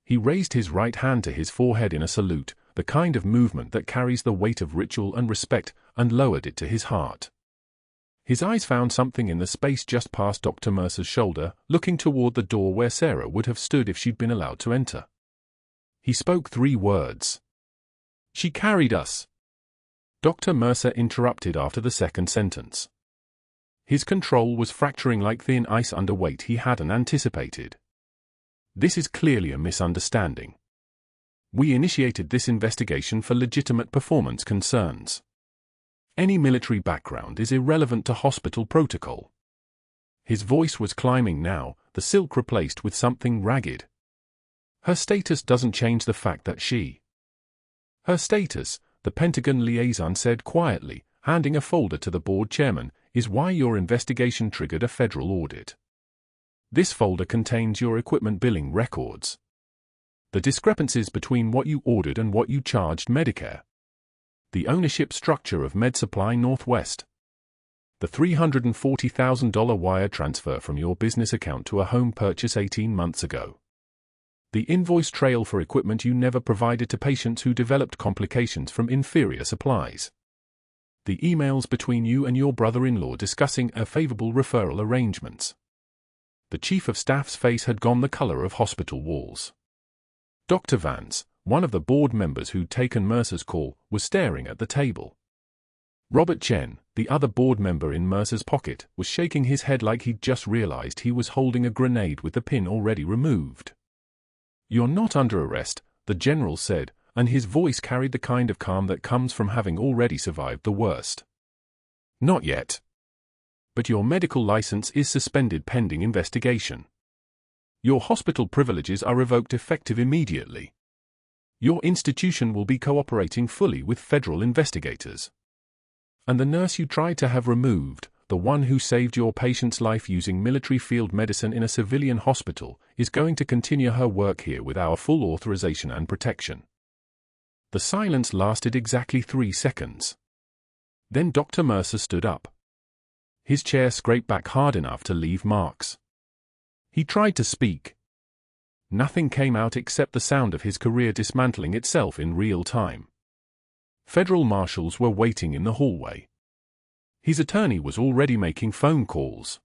He raised his right hand to his forehead in a salute, the kind of movement that carries the weight of ritual and respect, and lowered it to his heart. His eyes found something in the space just past Dr. Mercer's shoulder, looking toward the door where Sarah would have stood if she'd been allowed to enter. He spoke 3 words. She carried us. Dr. Mercer interrupted after the second sentence. His control was fracturing like thin ice under weight he hadn't anticipated. This is clearly a misunderstanding. We initiated this investigation for legitimate performance concerns. Any military background is irrelevant to hospital protocol. His voice was climbing now, the silk replaced with something ragged. Her status doesn't change the fact that Her status, the Pentagon liaison said quietly, handing a folder to the board chairman, is why your investigation triggered a federal audit. This folder contains your equipment billing records. The discrepancies between what you ordered and what you charged Medicare. The ownership structure of MedSupply Northwest. The $340,000 wire transfer from your business account to a home purchase 18 months ago. The invoice trail for equipment you never provided to patients who developed complications from inferior supplies. The emails between you and your brother-in-law discussing favorable referral arrangements. The chief of staff's face had gone the color of hospital walls. Dr. Vance, one of the board members who'd taken Mercer's call, was staring at the table. Robert Chen, the other board member in Mercer's pocket, was shaking his head like he'd just realized he was holding a grenade with the pin already removed. "You're not under arrest," the general said, and his voice carried the kind of calm that comes from having already survived the worst. "Not yet. But your medical license is suspended pending investigation. Your hospital privileges are revoked effective immediately. Your institution will be cooperating fully with federal investigators. And the nurse you tried to have removed, the one who saved your patient's life using military field medicine in a civilian hospital, is going to continue her work here with our full authorization and protection." The silence lasted exactly 3 seconds. Then Dr. Mercer stood up. His chair scraped back hard enough to leave marks. He tried to speak. Nothing came out except the sound of his career dismantling itself in real time. Federal marshals were waiting in the hallway. His attorney was already making phone calls.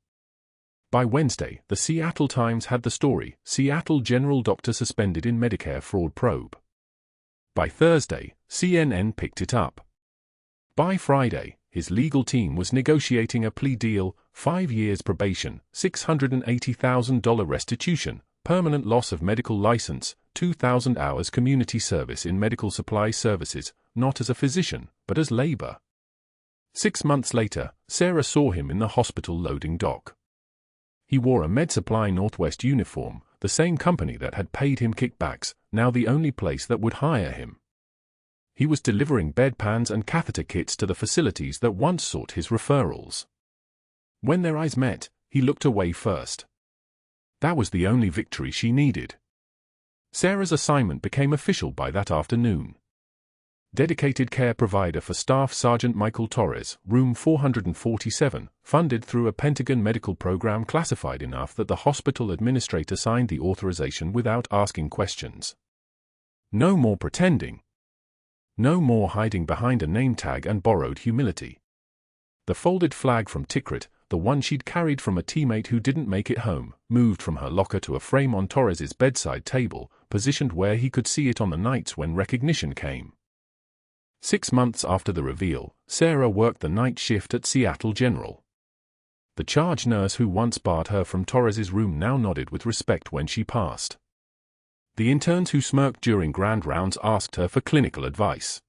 By Wednesday, the Seattle Times had the story, "Seattle General Doctor Suspended in Medicare Fraud Probe." By Thursday, CNN picked it up. By Friday, his legal team was negotiating a plea deal, 5 years probation, $680,000 restitution, permanent loss of medical license, 2,000 hours community service in medical supply services, not as a physician, but as labor. 6 months later, Sarah saw him in the hospital loading dock. He wore a MedSupply Northwest uniform, the same company that had paid him kickbacks, now the only place that would hire him. He was delivering bedpans and catheter kits to the facilities that once sought his referrals. When their eyes met, he looked away first. That was the only victory she needed. Sarah's assignment became official by that afternoon. Dedicated care provider for Staff Sergeant Michael Torres, room 447, funded through a Pentagon medical program classified enough that the hospital administrator signed the authorization without asking questions. No more pretending. No more hiding behind a name tag and borrowed humility. The folded flag from Tikrit, the one she'd carried from a teammate who didn't make it home, moved from her locker to a frame on Torres's bedside table, positioned where he could see it on the nights when recognition came. 6 months after the reveal, Sarah worked the night shift at Seattle General. The charge nurse who once barred her from Torres's room now nodded with respect when she passed. The interns who smirked during grand rounds asked her for clinical advice.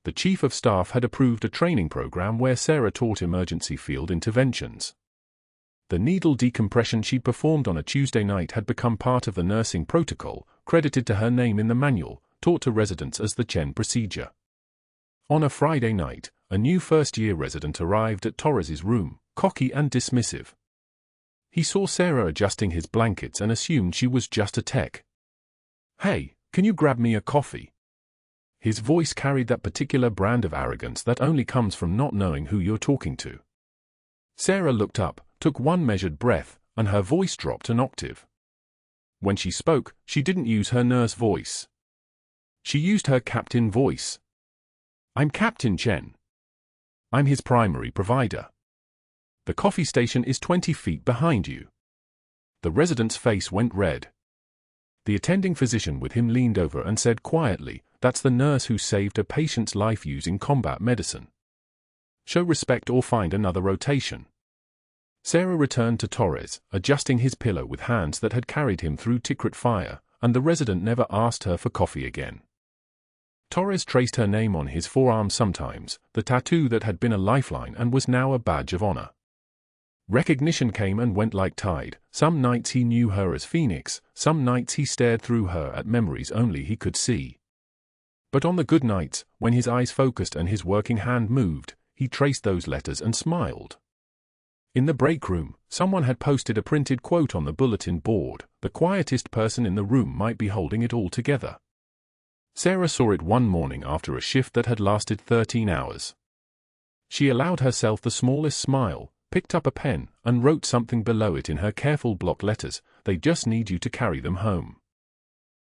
The chief of staff had approved a training program where Sarah taught emergency field interventions. The needle decompression she'd performed on a Tuesday night had become part of the nursing protocol, credited to her name in the manual, taught to residents as the Chen procedure. On a Friday night, a new first-year resident arrived at Torres's room, cocky and dismissive. He saw Sarah adjusting his blankets and assumed she was just a tech. "Hey, can you grab me a coffee?" His voice carried that particular brand of arrogance that only comes from not knowing who you're talking to. Sarah looked up, took one measured breath, and her voice dropped an octave. When she spoke, she didn't use her nurse voice. She used her captain voice. "I'm Captain Chen. I'm his primary provider. The coffee station is 20 feet behind you." The resident's face went red. The attending physician with him leaned over and said quietly, "That's the nurse who saved a patient's life using combat medicine. Show respect or find another rotation." Sarah returned to Torres, adjusting his pillow with hands that had carried him through Tikrit fire, and the resident never asked her for coffee again. Torres traced her name on his forearm sometimes, the tattoo that had been a lifeline and was now a badge of honor. Recognition came and went like tide. Some nights he knew her as Phoenix, some nights he stared through her at memories only he could see. But on the good nights, when his eyes focused and his working hand moved, he traced those letters and smiled. In the break room, someone had posted a printed quote on the bulletin board. The quietest person in the room might be holding it all together. Sarah saw it one morning after a shift that had lasted 13 hours. She allowed herself the smallest smile, picked up a pen, and wrote something below it in her careful block letters. They just need you to carry them home.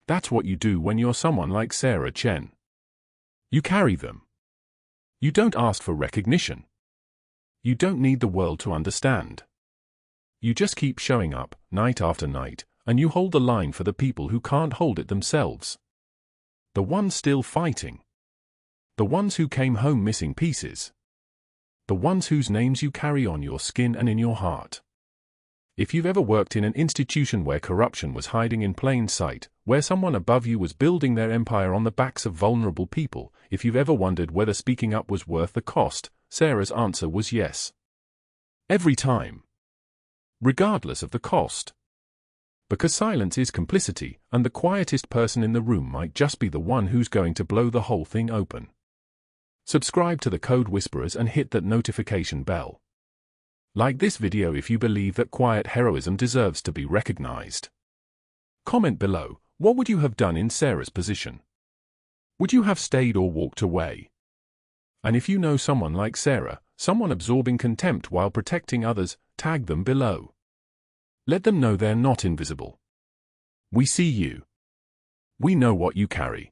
That's what you do when you're someone like Sarah Chen. You carry them. You don't ask for recognition. You don't need the world to understand. You just keep showing up, night after night, and you hold the line for the people who can't hold it themselves. The ones still fighting. The ones who came home missing pieces. The ones whose names you carry on your skin and in your heart. If you've ever worked in an institution where corruption was hiding in plain sight, where someone above you was building their empire on the backs of vulnerable people, if you've ever wondered whether speaking up was worth the cost, Sarah's answer was yes. Every time. Regardless of the cost. Because silence is complicity, and the quietest person in the room might just be the one who's going to blow the whole thing open. Subscribe to the Code Whisperers and hit that notification bell. Like this video if you believe that quiet heroism deserves to be recognized. Comment below, what would you have done in Sarah's position? Would you have stayed or walked away? And if you know someone like Sarah, someone absorbing contempt while protecting others, tag them below. Let them know they're not invisible. We see you. We know what you carry.